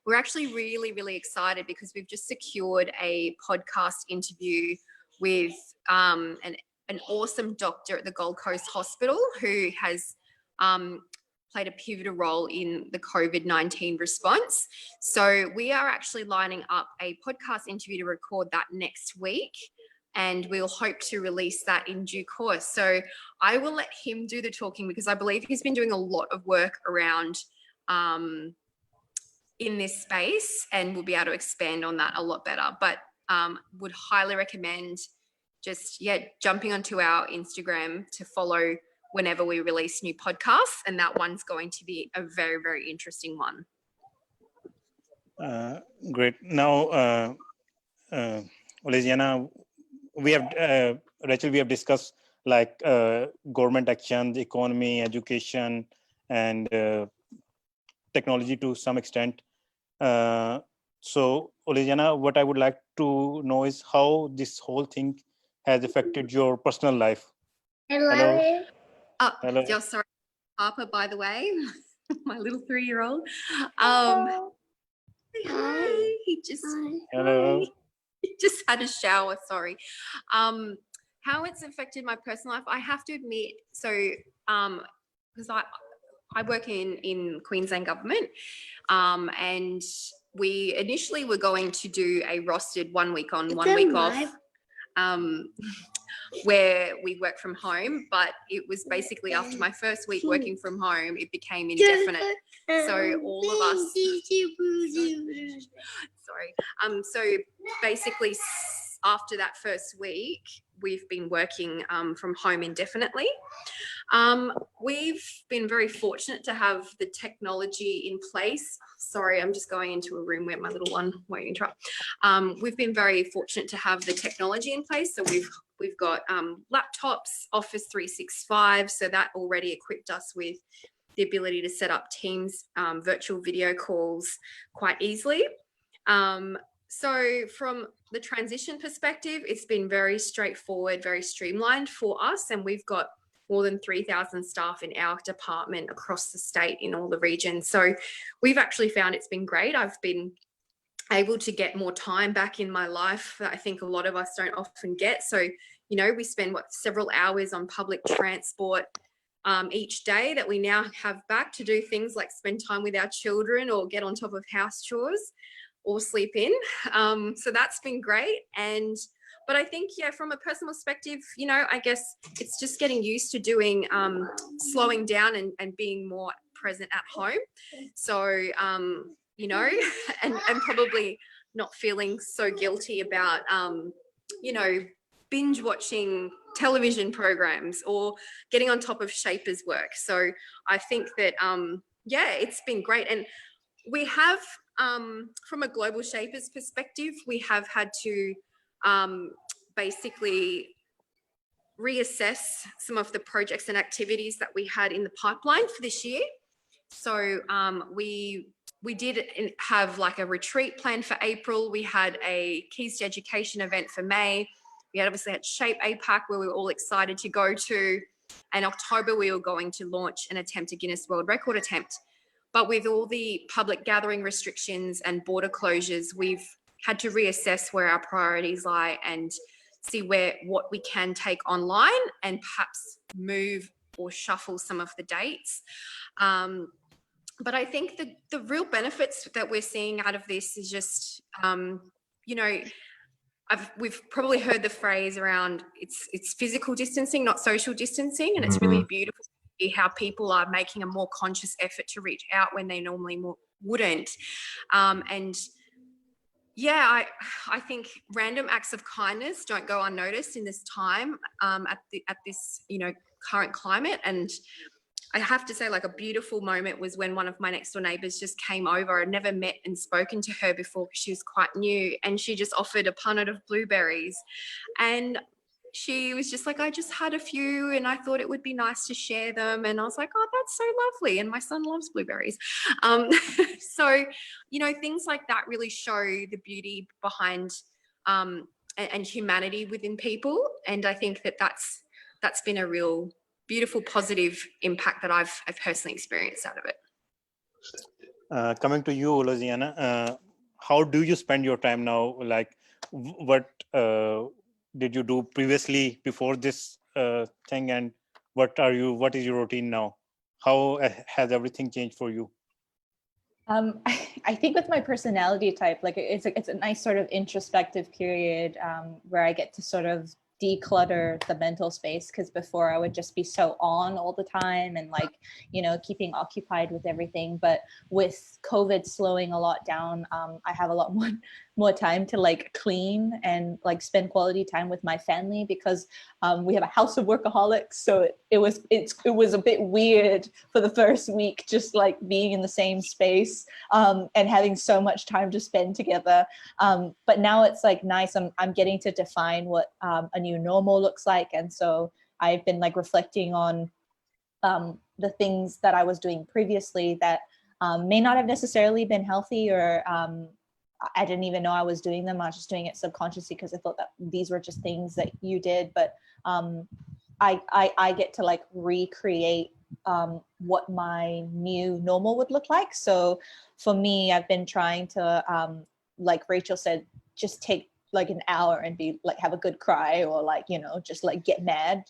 we're actually really, really excited because we've just secured a podcast interview with an awesome doctor at the Gold Coast Hospital who has played a pivotal role in the COVID-19 response. So we are actually lining up a podcast interview to record that next week, and we'll hope to release that in due course. So I will let him do the talking because I believe he's been doing a lot of work around in this space, and we'll be able to expand on that a lot better. But would highly recommend just, jumping onto our Instagram to follow whenever we release new podcasts. And that one's going to be a very, very interesting one. Great. Now, Oceania, we have Rachel, we have discussed like government actions, economy, education, and technology to some extent. So Oceania, what I would like to know is how this whole thing has affected your personal life. Hello. Hello. Yeah, sorry, Harper, by the way, my little 3-year-old. Hello. Hi. He just Hello. He just had a shower, sorry. How it's affected my personal life, I have to admit, so because I work in Queensland government, and we initially were going to do a rostered 1 week on, 1 week off, where we work from home, but it was basically after my first week working from home, it became indefinite. So all of us, so basically after that first week, we've been working from home indefinitely. We've been very fortunate to have the technology in place. Sorry, I'm just going into a room where my little one won't interrupt. We've been very fortunate to have the technology in place. So we've got laptops, Office 365. So that already equipped us with the ability to set up Teams virtual video calls quite easily. So from the transition perspective, it's been very straightforward, very streamlined for us. And we've got more than 3,000 staff in our department across the state in all the regions. So we've actually found it's been great. I've been able to get more time back in my life that I think a lot of us don't often get. So, you know, we spend several hours on public transport each day that we now have back to do things like spend time with our children or get on top of house chores or sleep in. So that's been great. But I think, from a personal perspective, you know, I guess it's just getting used to doing, slowing down and being more present at home. So, you know, and probably not feeling so guilty about, you know, binge watching television programs or getting on top of Shaper's work. So I think that, it's been great. And we have, from a Global Shapers perspective, we have had to basically reassess some of the projects and activities that we had in the pipeline for this year. So we did have like a retreat plan for April. We had a Keys to Education event for May. We obviously had Shape APAC where we were all excited to go to. And October, we were going to launch and attempt a Guinness World Record attempt. But with all the public gathering restrictions and border closures, we've had to reassess where our priorities lie and see what we can take online and perhaps move or shuffle some of the dates. But I think the real benefits that we're seeing out of this is just, you know, we've probably heard the phrase around it's physical distancing, not social distancing, and it's really beautiful to see how people are making a more conscious effort to reach out when they normally wouldn't. And yeah, I think random acts of kindness don't go unnoticed in this time, at this, you know, current climate. And I have to say, like, a beautiful moment was when one of my next door neighbours just came over. I'd never met and spoken to her before because she was quite new, and she just offered a punnet of blueberries. And she was just like, I just had a few and I thought it would be nice to share them. And I was like, oh, that's so lovely. And my son loves blueberries. So, you know, things like that really show the beauty behind and humanity within people. And I think that's been a real beautiful, positive impact that I've personally experienced out of it. Coming to you, Oceania, how do you spend your time now? Like, what did you do previously before this thing, and what is your routine now? How has everything changed for you? I think with my personality type, like it's a nice sort of introspective period where I get to sort of declutter the mental space, because before I would just be so on all the time and, like, you know, keeping occupied with everything. But with COVID slowing a lot down, I have a lot more time to, like, clean and, like, spend quality time with my family, because we have a house of workaholics. So it was a bit weird for the first week, just like being in the same space and having so much time to spend together. But now it's like nice. I'm getting to define what a new normal looks like. And so I've been, like, reflecting on the things that I was doing previously that may not have necessarily been healthy, or I didn't even know I was doing them. I was just doing it subconsciously because I thought that these were just things that you did. But I get to, like, recreate what my new normal would look like. So for me, I've been trying to, like Rachel said, just take, like, an hour and be, like, have a good cry, or, like, you know, just, like, get mad,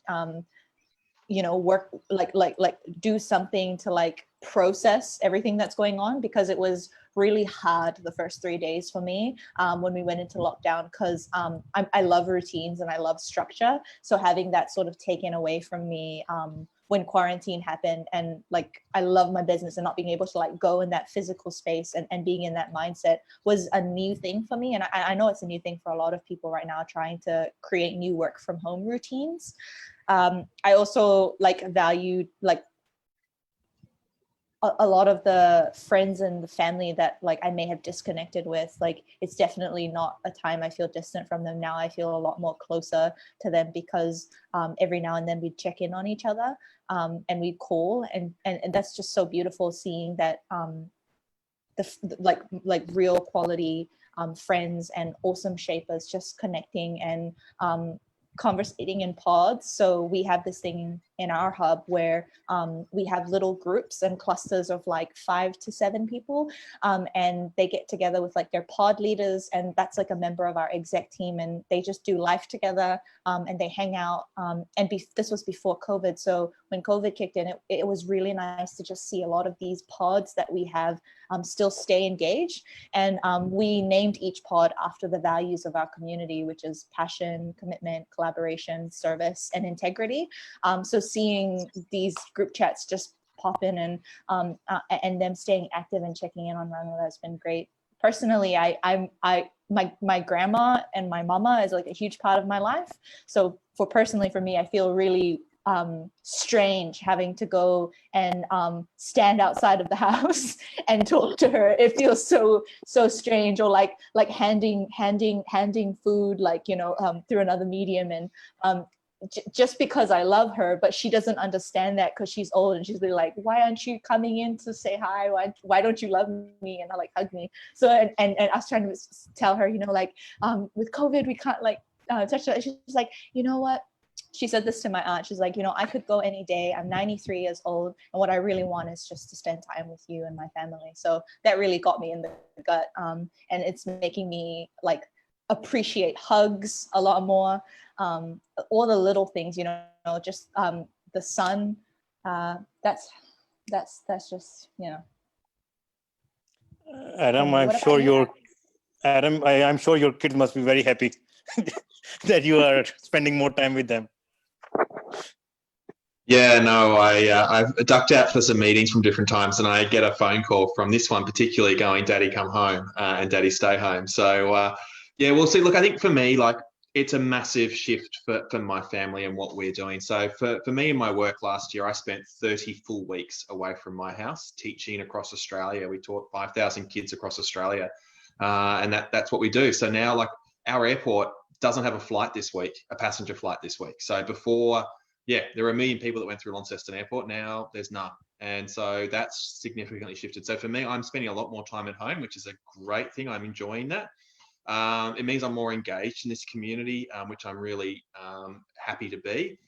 you know, work, like do something to, like, process everything that's going on, because it was really hard the first 3 days for me when we went into lockdown, because I love routines and I love structure. So having that sort of taken away from me when quarantine happened, and, like, I love my business, and not being able to, like, go in that physical space and being in that mindset was a new thing for me. And I know it's a new thing for a lot of people right now, trying to create new work from home routines. I also, like, valued, like, a lot of the friends and the family that, like, I may have disconnected with. Like, it's definitely not a time I feel distant from them now. I feel a lot more closer to them, because every now and then we check in on each other and we call, and that's just so beautiful, seeing that like real quality friends and awesome shapers just connecting and conversating in pods. So we have this thing in our hub where we have little groups and clusters of, like, 5 to 7 people, and they get together with, like, their pod leaders, and that's, like, a member of our exec team, and they just do life together, and they hang out, and this was before COVID. So when COVID kicked in, it was really nice to just see a lot of these pods that we have still stay engaged. And we named each pod after the values of our community, which is passion, commitment, collaboration, service, and integrity. So seeing these group chats just pop in and them staying active and checking in on one another has been great. Personally, my grandma and my mama is, like, a huge part of my life. So personally for me, I feel really strange having to go and stand outside of the house and talk to her. It feels so strange. Or like handing food, like, you know, through another medium, and just because I love her, but she doesn't understand that because she's old, and she's really like, why aren't you coming in to say hi? Why don't you love me? And I, like, hug me. So and I was trying to tell her, you know, like, with COVID we can't, like, touch her. She's like, you know what? she said this to my aunt. She's like, you know, I could go any day. I'm 93 years old, and what I really want is just to spend time with you and my family. So that really got me in the gut, and it's making me like appreciate hugs a lot more. All the little things, you know, just the sun. That's just, you know. Adam, I'm sure I'm sure your kids must be very happy that you are spending more time with them. Yeah, no, I've ducked out for some meetings from different times, and I get a phone call from this one particularly going, "Daddy, come home," and "Daddy, stay home." So yeah, we'll see. Look, I think for me, like, it's a massive shift for my family and what we're doing. So for me in my work last year, I spent 30 full weeks away from my house teaching across Australia. We taught 5,000 kids across Australia, and that's what we do. So now, like, our airport doesn't have a flight this week, a passenger flight this week. So before, yeah, there were 1 million people that went through Launceston Airport. Now there's none. And so that's significantly shifted. So for me, I'm spending a lot more time at home, which is a great thing. I'm enjoying that. It means I'm more engaged in this community, which I'm really happy to be.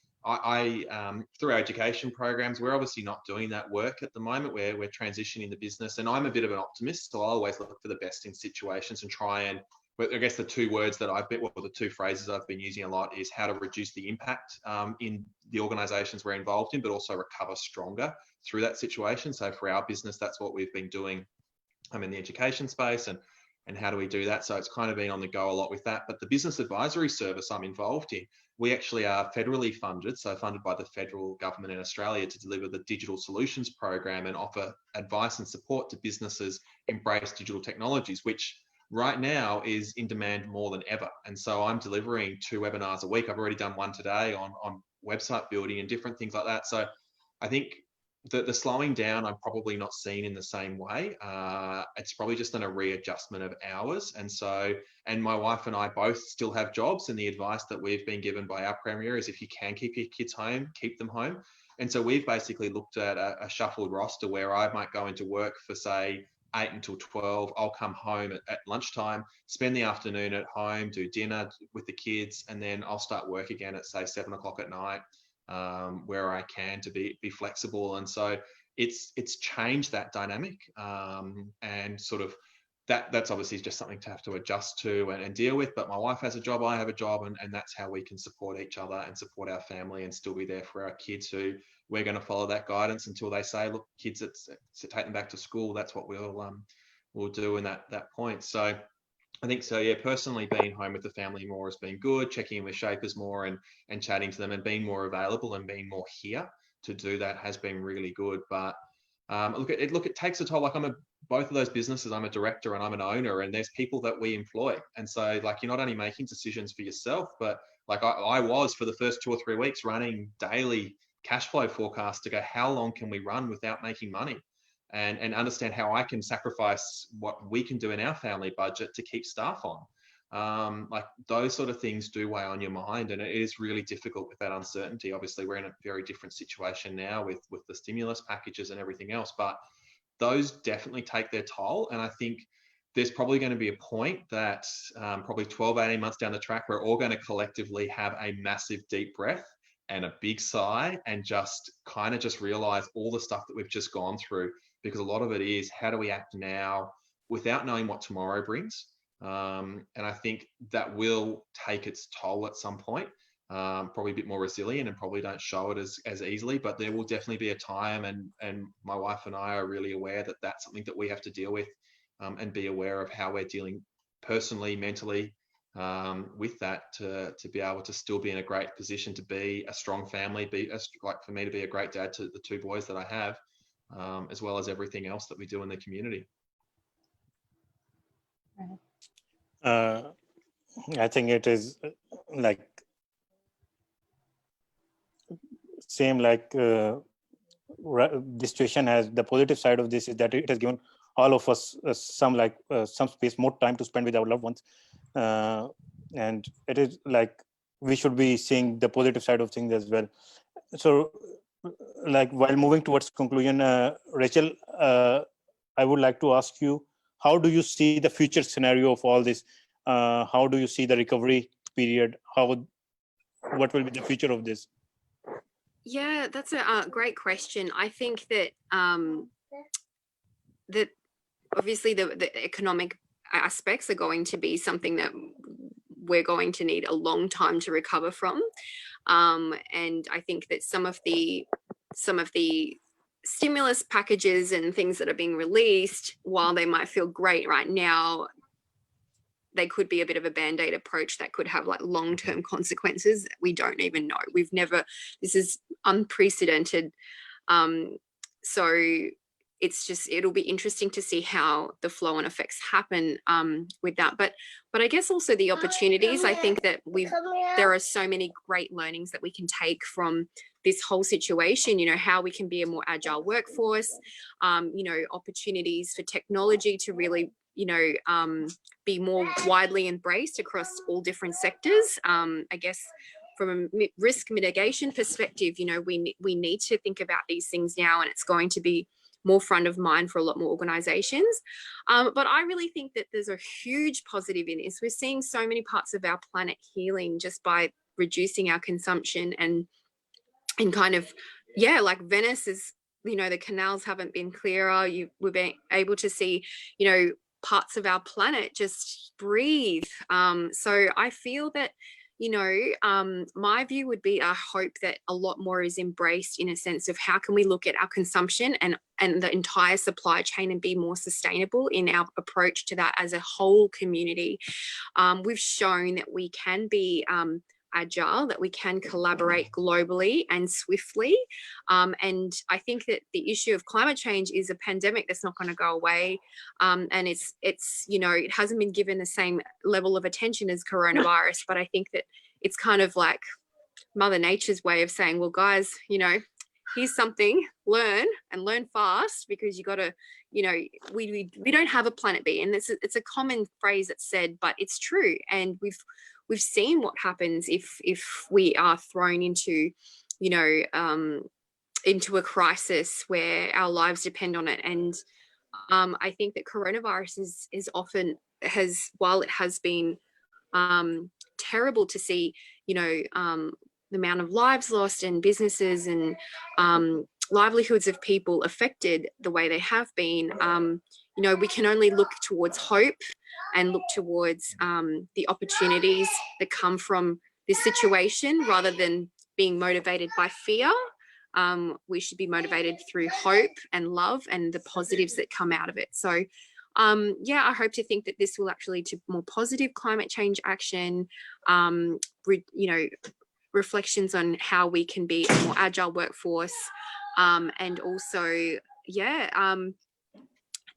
Through our education programs, we're obviously not doing that work at the moment. We're transitioning the business, and I'm a bit of an optimist, so I always look for the best in situations and try and, I guess the two words that the two phrases I've been using a lot is how to reduce the impact in the organisations we're involved in, but also recover stronger through that situation. So for our business, that's what we've been doing. I'm in the education space, and how do we do that? So it's kind of been on the go a lot with that. But the business advisory service I'm involved in, we actually are federally funded, so funded by the federal government in Australia to deliver the Digital Solutions Program and offer advice and support to businesses embrace digital technologies, which right now is in demand more than ever. And so I'm delivering 2 webinars a week. I've already done one today on website building and different things like that. So I think the slowing down I'm probably not seeing in the same way. It's probably just a readjustment of hours. And my wife and I both still have jobs, and the advice that we've been given by our Premier is if you can keep your kids home, keep them home. And so we've basically looked at a shuffled roster where I might go into work for, say, 8 until 12. I'll come home at lunchtime, spend the afternoon at home, do dinner with the kids, and then I'll start work again at, say, 7 o'clock at night. Where I can, to be flexible. And so it's changed that dynamic, and sort of that's obviously just something to have to adjust to and deal with. But my wife has a job, I have a job, and that's how we can support each other and support our family and still be there for our kids, who we're going to follow that guidance until they say, look, kids, it's take them back to school. That's what we'll do in that point. So I think so, yeah, personally being home with the family more has been good, checking in with shapers more and chatting to them and being more available and being more here to do that has been really good. But look, it takes a toll. Like, both of those businesses, I'm a director and I'm an owner, and there's people that we employ. And so, like, you're not only making decisions for yourself, but like I was for the first 2 or 3 weeks running daily cash flow forecasts to go, how long can we run without making money? And understand how I can sacrifice what we can do in our family budget to keep staff on. Like, those sort of things do weigh on your mind, and it is really difficult with that uncertainty. Obviously, we're in a very different situation now with the stimulus packages and everything else, but those definitely take their toll. And I think there's probably going to be a point that probably 12, 18 months down the track, we're all going to collectively have a massive deep breath and a big sigh and just kind of just realize all the stuff that we've just gone through, because a lot of it is, how do we act now without knowing what tomorrow brings? And I think that will take its toll at some point, probably a bit more resilient and probably don't show it as easily, but there will definitely be a time, and my wife and I are really aware that that's something that we have to deal with, and be aware of how we're dealing personally, mentally, with that, to be able to still be in a great position to be a strong family, like for me to be a great dad to the 2 boys that I have, as well as everything else that we do in the community. I think it is like same, like this situation has, the positive side of this is that it has given all of us some space, more time to spend with our loved ones, and it is like we should be seeing the positive side of things as well. So, like, while moving towards conclusion, Rachel, I would like to ask you, how do you see the future scenario of all this? How do you see the recovery period? How what will be the future of this? Yeah, that's a great question. I think that that obviously the economic aspects are going to be something that we're going to need a long time to recover from. And I think that some of the stimulus packages and things that are being released, while they might feel great right now, they could be a bit of a band-aid approach that could have like long-term consequences that we don't even know. This is unprecedented. So it'll be interesting to see how the flow and effects happen with that. But I guess also the opportunities, I think that there are so many great learnings that we can take from this whole situation, how we can be a more agile workforce, opportunities for technology to really, be more widely embraced across all different sectors. I guess from a risk mitigation perspective, we need to think about these things now, and it's going to be more front of mind for a lot more organizations. But I really think that there's a huge positive in this. We're seeing so many parts of our planet healing just by reducing our consumption and kind of, like Venice is, the canals haven't been clearer. We've been able to see, parts of our planet just breathe. So I feel that, my view would be, I hope that a lot more is embraced in a sense of how can we look at our consumption and the entire supply chain and be more sustainable in our approach to that as a whole community. We've shown that we can be agile, that we can collaborate globally and swiftly. And I think that the issue of climate change is a pandemic that's not going to go away. And it's it hasn't been given the same level of attention as coronavirus, but I think that it's kind of like Mother Nature's way of saying, well, guys, here's something, learn fast, because you got to, we don't have a planet B. And it's a common phrase that's said, but it's true. And we've seen what happens if we are thrown into, into a crisis where our lives depend on it. And I think that coronavirus is often while it has been terrible to see, the amount of lives lost and businesses and livelihoods of people affected the way they have been, we can only look towards hope and look towards the opportunities that come from this situation rather than being motivated by fear. We should be motivated through hope and love and the positives that come out of it. So, I hope to think that this will actually lead to more positive climate change action, reflections on how we can be a more agile workforce, and also,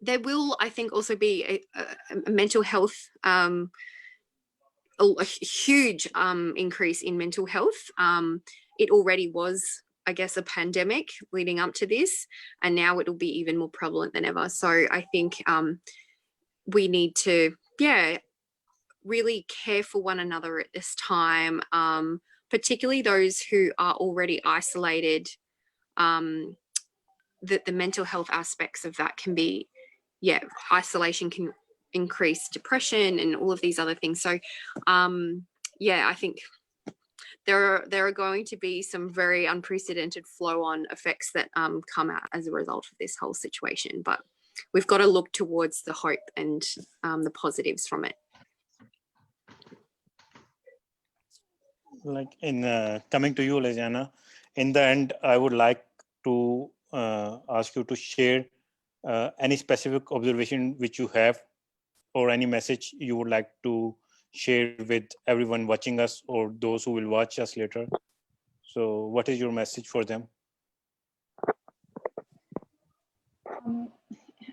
there will, I think, also be a mental health, a huge increase in mental health. It already was, I guess, a pandemic leading up to this, and now it will be even more prevalent than ever. So I think we need to, really care for one another at this time, particularly those who are already isolated. That the mental health aspects of that can be, isolation can increase depression and all of these other things. So, I think there are going to be some very unprecedented flow-on effects that come out as a result of this whole situation. But we've got to look towards the hope and the positives from it. Like coming to you, Lejana, in the end, I would like to ask you to share any specific observation which you have, or any message you would like to share with everyone watching us or those who will watch us later. So what is your message for them?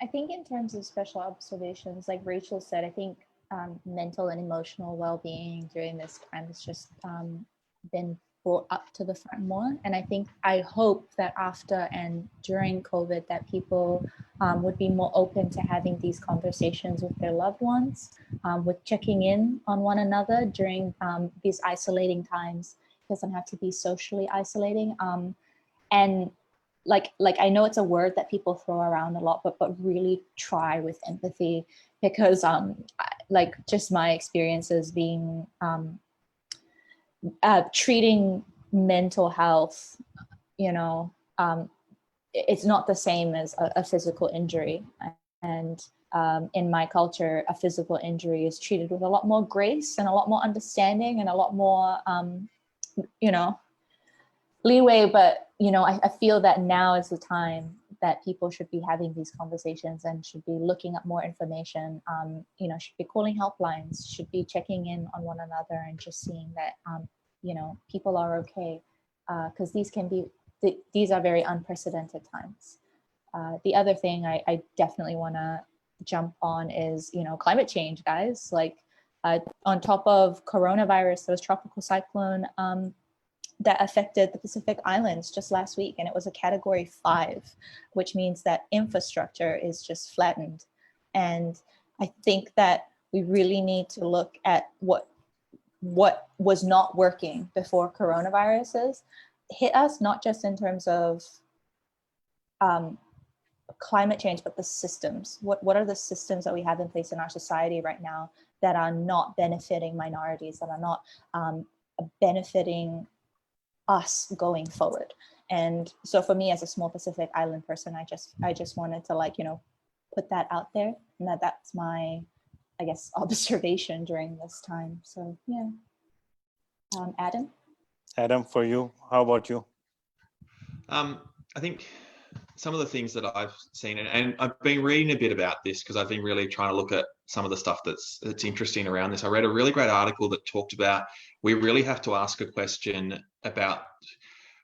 I think in terms of special observations, like Rachel said, I think mental and emotional well-being during this time has just been brought up to the front more. And I hope that after and during COVID that people would be more open to having these conversations with their loved ones, with checking in on one another during these isolating times. It doesn't have to be socially isolating. And like I know it's a word that people throw around a lot, but really try with empathy, because like just my experiences being treating mental health, you know, it's not the same as a physical injury. And in my culture, a physical injury is treated with a lot more grace and a lot more understanding and a lot more, you know, leeway. But, you know, I feel that now is the time that people should be having these conversations and should be looking up more information, you know, should be calling helplines, should be checking in on one another and just seeing that, you know, people are okay, because these are very unprecedented times. The other thing I definitely want to jump on is, you know, climate change, guys. Like on top of coronavirus, there was tropical cyclone that affected the Pacific Islands just last week, and it was a category 5, which means that infrastructure is just flattened. And I think that we really need to look at what was not working before coronaviruses hit us, not just in terms of climate change, but the systems. What are the systems that we have in place in our society right now that are not benefiting minorities, that are not benefiting us going forward? And so for me as a small Pacific Island person, I just wanted to, like, you know, put that out there, and that's my, I guess, observation during this time. So yeah. Adam, for you, how about you? I think some of the things that I've seen, and I've been reading a bit about this because I've been really trying to look at some of the stuff that's interesting around this. I read a really great article that talked about, we really have to ask a question about,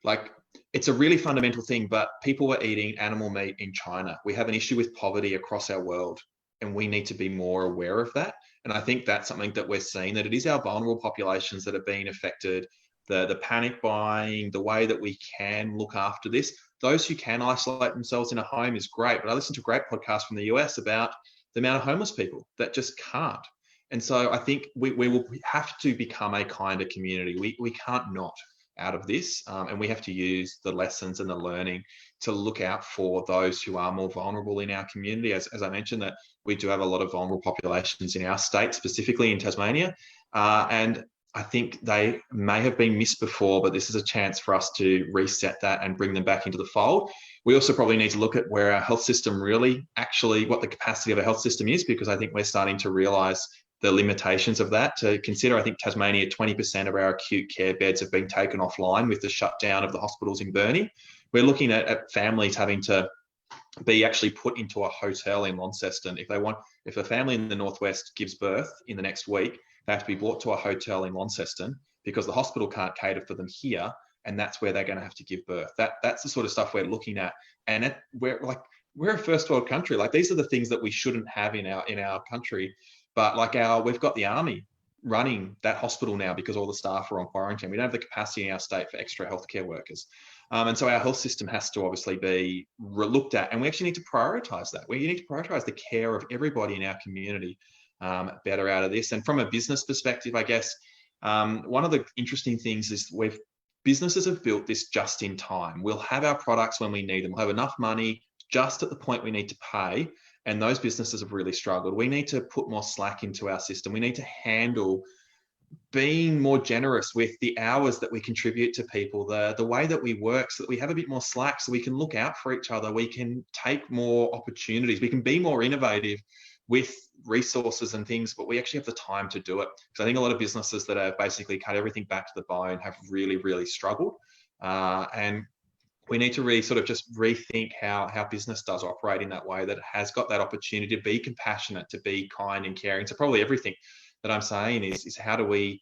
like, it's a really fundamental thing, but people were eating animal meat in China. We have an issue with poverty across our world, and we need to be more aware of that. And I think that's something that we're seeing, that it is our vulnerable populations that are being affected, the panic buying, the way that we can look after this. Those who can isolate themselves in a home is great, but I listened to a great podcast from the US about the amount of homeless people that just can't. And so I think we will have to become a kinder community. We can't not out of this, and we have to use the lessons and the learning to look out for those who are more vulnerable in our community. As I mentioned, that we do have a lot of vulnerable populations in our state, specifically in Tasmania, and I think they may have been missed before, but this is a chance for us to reset that and bring them back into the fold. We also probably need to look at where our health system really actually, what the capacity of a health system is, because I think we're starting to realise the limitations of that. To consider, I think Tasmania, 20% of our acute care beds have been taken offline with the shutdown of the hospitals in Burnie. We're looking at families having to be actually put into a hotel in Launceston. If a family in the Northwest gives birth in the next week, they have to be brought to a hotel in Launceston because the hospital can't cater for them here, and that's where they're going to have to give birth. That's the sort of stuff we're looking at, and we're a first world country. Like, these are the things that we shouldn't have in our country, but we've got the army running that hospital now because all the staff are on quarantine. We don't have the capacity in our state for extra healthcare workers. And so our health system has to obviously be looked at, and we actually need to prioritise that. We need to prioritise the care of everybody in our community better out of this. And from a business perspective, I guess, one of the interesting things is businesses have built this just in time. We'll have our products when we need them. We'll have enough money just at the point we need to pay. And those businesses have really struggled. We need to put more slack into our system. We need to handle being more generous with the hours that we contribute to people, the way that we work, so that we have a bit more slack, so we can look out for each other. We can take more opportunities. We can be more innovative with resources and things, but we actually have the time to do it. Because I think a lot of businesses that have basically cut everything back to the bone have really, really struggled. And we need to really sort of just rethink how business does operate in that way, that it has got that opportunity to be compassionate, to be kind and caring. So probably everything that I'm saying is how do we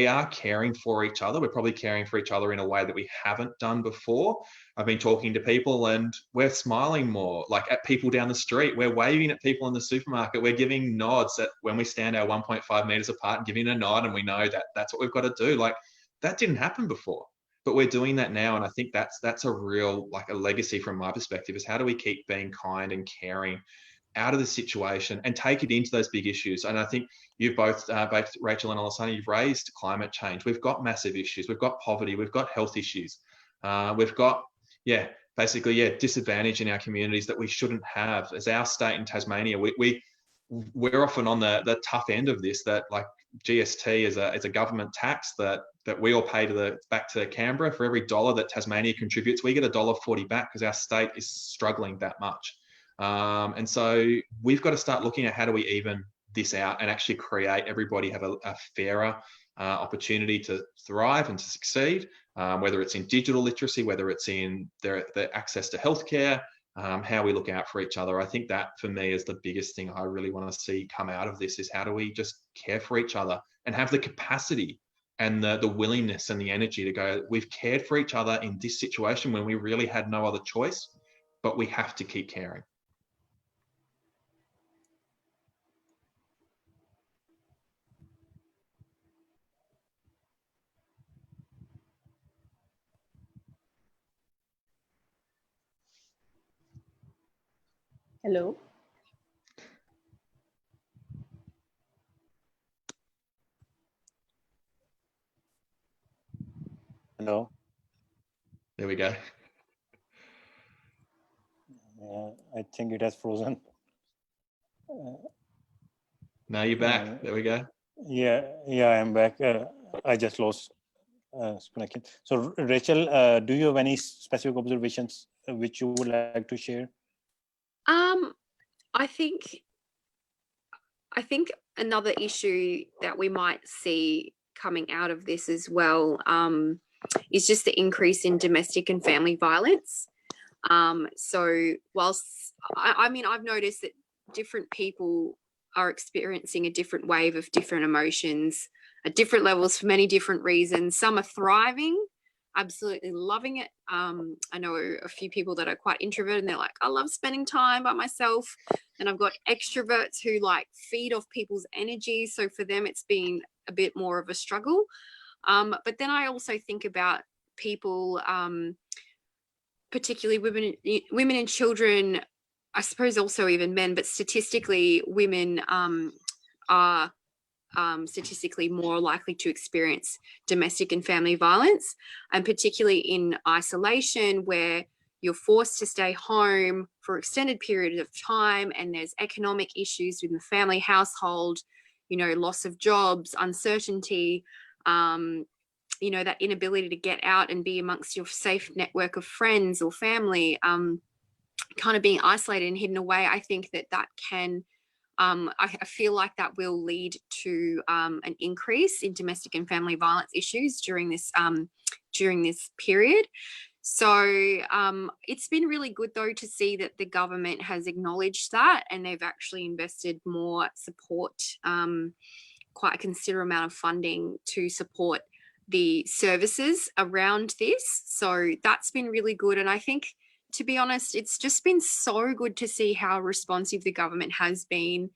are caring for each other. We're probably caring for each other in a way that we haven't done before. I've been talking to people and we're smiling more, like at people down the street. We're waving at people in the supermarket. We're giving nods at when we stand our 1.5 meters apart and giving a nod, and we know that that's what we've got to do. Like, that didn't happen before, but we're doing that now. And I think that's a real, like, a legacy from my perspective, is how do we keep being kind and caring out of the situation and take it into those big issues. And I think you've both Rachel and Olasana, you've raised climate change. We've got massive issues. We've got poverty. We've got health issues. We've got, disadvantage in our communities that we shouldn't have. As our state in Tasmania, we're often on the tough end of this, that, like, GST is a government tax that we all pay back to Canberra. For every dollar that Tasmania contributes, we get $1.40 back because our state is struggling that much. And so we've got to start looking at how do we even this out and actually create everybody have a fairer opportunity to thrive and to succeed, whether it's in digital literacy, whether it's in their access to healthcare, how we look out for each other. I think that for me is the biggest thing I really want to see come out of this, is how do we just care for each other and have the capacity and the willingness and the energy to go, we've cared for each other in this situation when we really had no other choice, but we have to keep caring. Hello. Hello. There we go. I think it has frozen. Now you're back. There we go. Yeah, I'm back. I just lost connection. So Rachel, do you have any specific observations which you would like to share? I think another issue that we might see coming out of this as well is just the increase in domestic and family violence. So whilst I mean, I've noticed that different people are experiencing a different wave of different emotions at different levels for many different reasons. Some are thriving, absolutely loving it. I know a few people that are quite introverted and they're like, I love spending time by myself. And I've got extroverts who like feed off people's energy. So for them, it's been a bit more of a struggle. But then I also think about people, particularly women and children, I suppose also even men, but statistically women are statistically more likely to experience domestic and family violence, and particularly in isolation where you're forced to stay home for extended periods of time and there's economic issues within the family household, you know, loss of jobs, uncertainty, you know, that inability to get out and be amongst your safe network of friends or family, kind of being isolated and hidden away. I think that can I feel like that will lead to an increase in domestic and family violence issues during this period. So it's been really good though to see that the government has acknowledged that, and they've actually invested more support, quite a considerable amount of funding to support the services around this. So that's been really good. And I think, to be honest, it's just been so good to see how responsive the government has been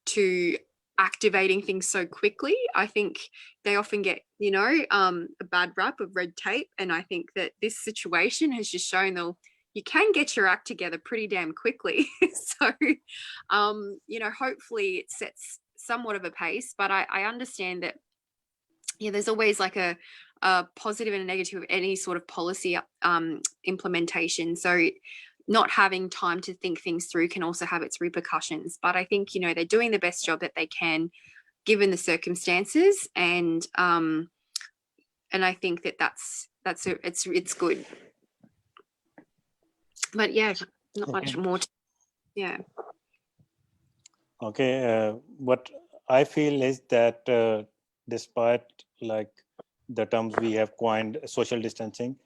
to activating things so quickly. I think they often get, you know, a bad rap of red tape. And I think that this situation has just shown that you can get your act together pretty damn quickly. So, you know, hopefully it sets somewhat of a pace, but I understand that, yeah, there's always like a positive and a negative of any sort of policy implementation. So not having time to think things through can also have its repercussions. But I think, you know, they're doing the best job that they can given the circumstances, and I think that it's good. But yeah, not much more. Yeah. Okay. What I feel is that despite like the terms we have coined, social distancing,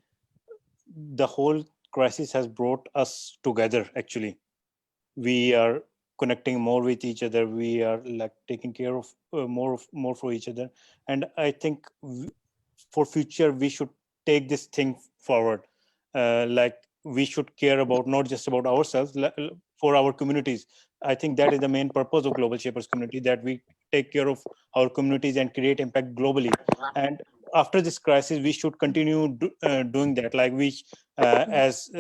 the whole crisis has brought us together. Actually, we are connecting more with each other. We are like taking care of more for each other. And I think for future, we should take this thing forward. Like we should care about not just about ourselves, for our communities. I think that is the main purpose of Global Shapers community, that we take care of our communities and create impact globally. And after this crisis, we should continue doing that. Like as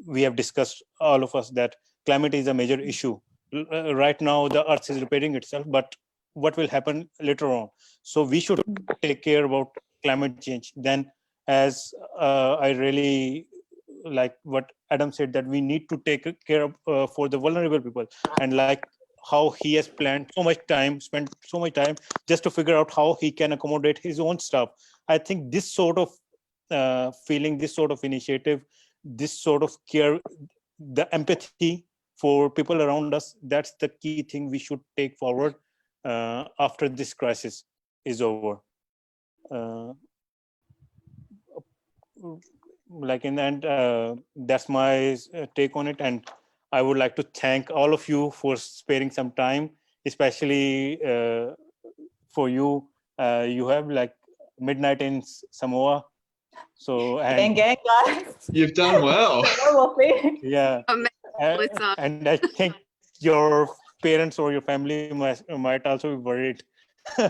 we have discussed, all of us, that climate is a major issue. Right now, the Earth is repairing itself, but what will happen later on? So we should take care about climate change. Then, as I really like what Adam said, that we need to take care of for the vulnerable people, and like how he has planned spent so much time just to figure out how he can accommodate his own stuff. I think this sort of feeling, this sort of initiative, this sort of care, the empathy for people around us, that's the key thing we should take forward after this crisis is over. Like in the end, that's my take on it. And I would like to thank all of you for sparing some time, especially for you. You have like midnight in Samoa. So, and Gang, guys. You've done well. The normal thing. yeah, Melissa. and I think your parents or your family might also be worried,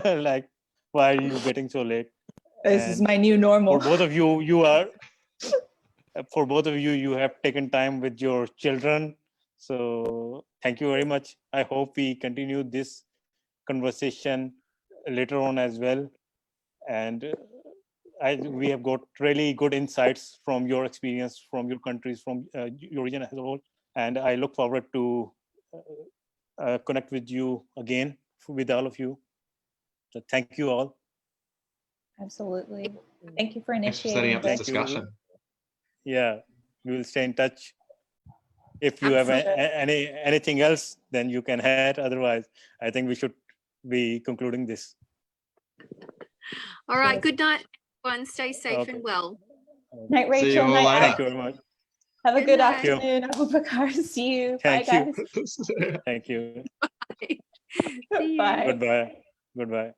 like, why are you getting so late? This is And my new normal. for both of you, you have taken time with your children. So thank you very much. I hope we continue this conversation later on as well. And we have got really good insights from your experience, from your countries, from your region as a whole. And I look forward to connect with you again, with all of you. So thank you all. Absolutely. Thank you for Thanks for setting initiating up this this. discussion. Yeah, we will stay in touch. If you have anything else, then you can add. Otherwise, I think we should be concluding this. All right. Cheers. Good night, everyone. Stay safe Okay. and well. Night, See you Rachel. all Night, later. Thank you very much. Have a Good good night. afternoon. Abubakar. See you. Thank Bye, you. guys. Thank you. See you. Bye. Goodbye. Goodbye.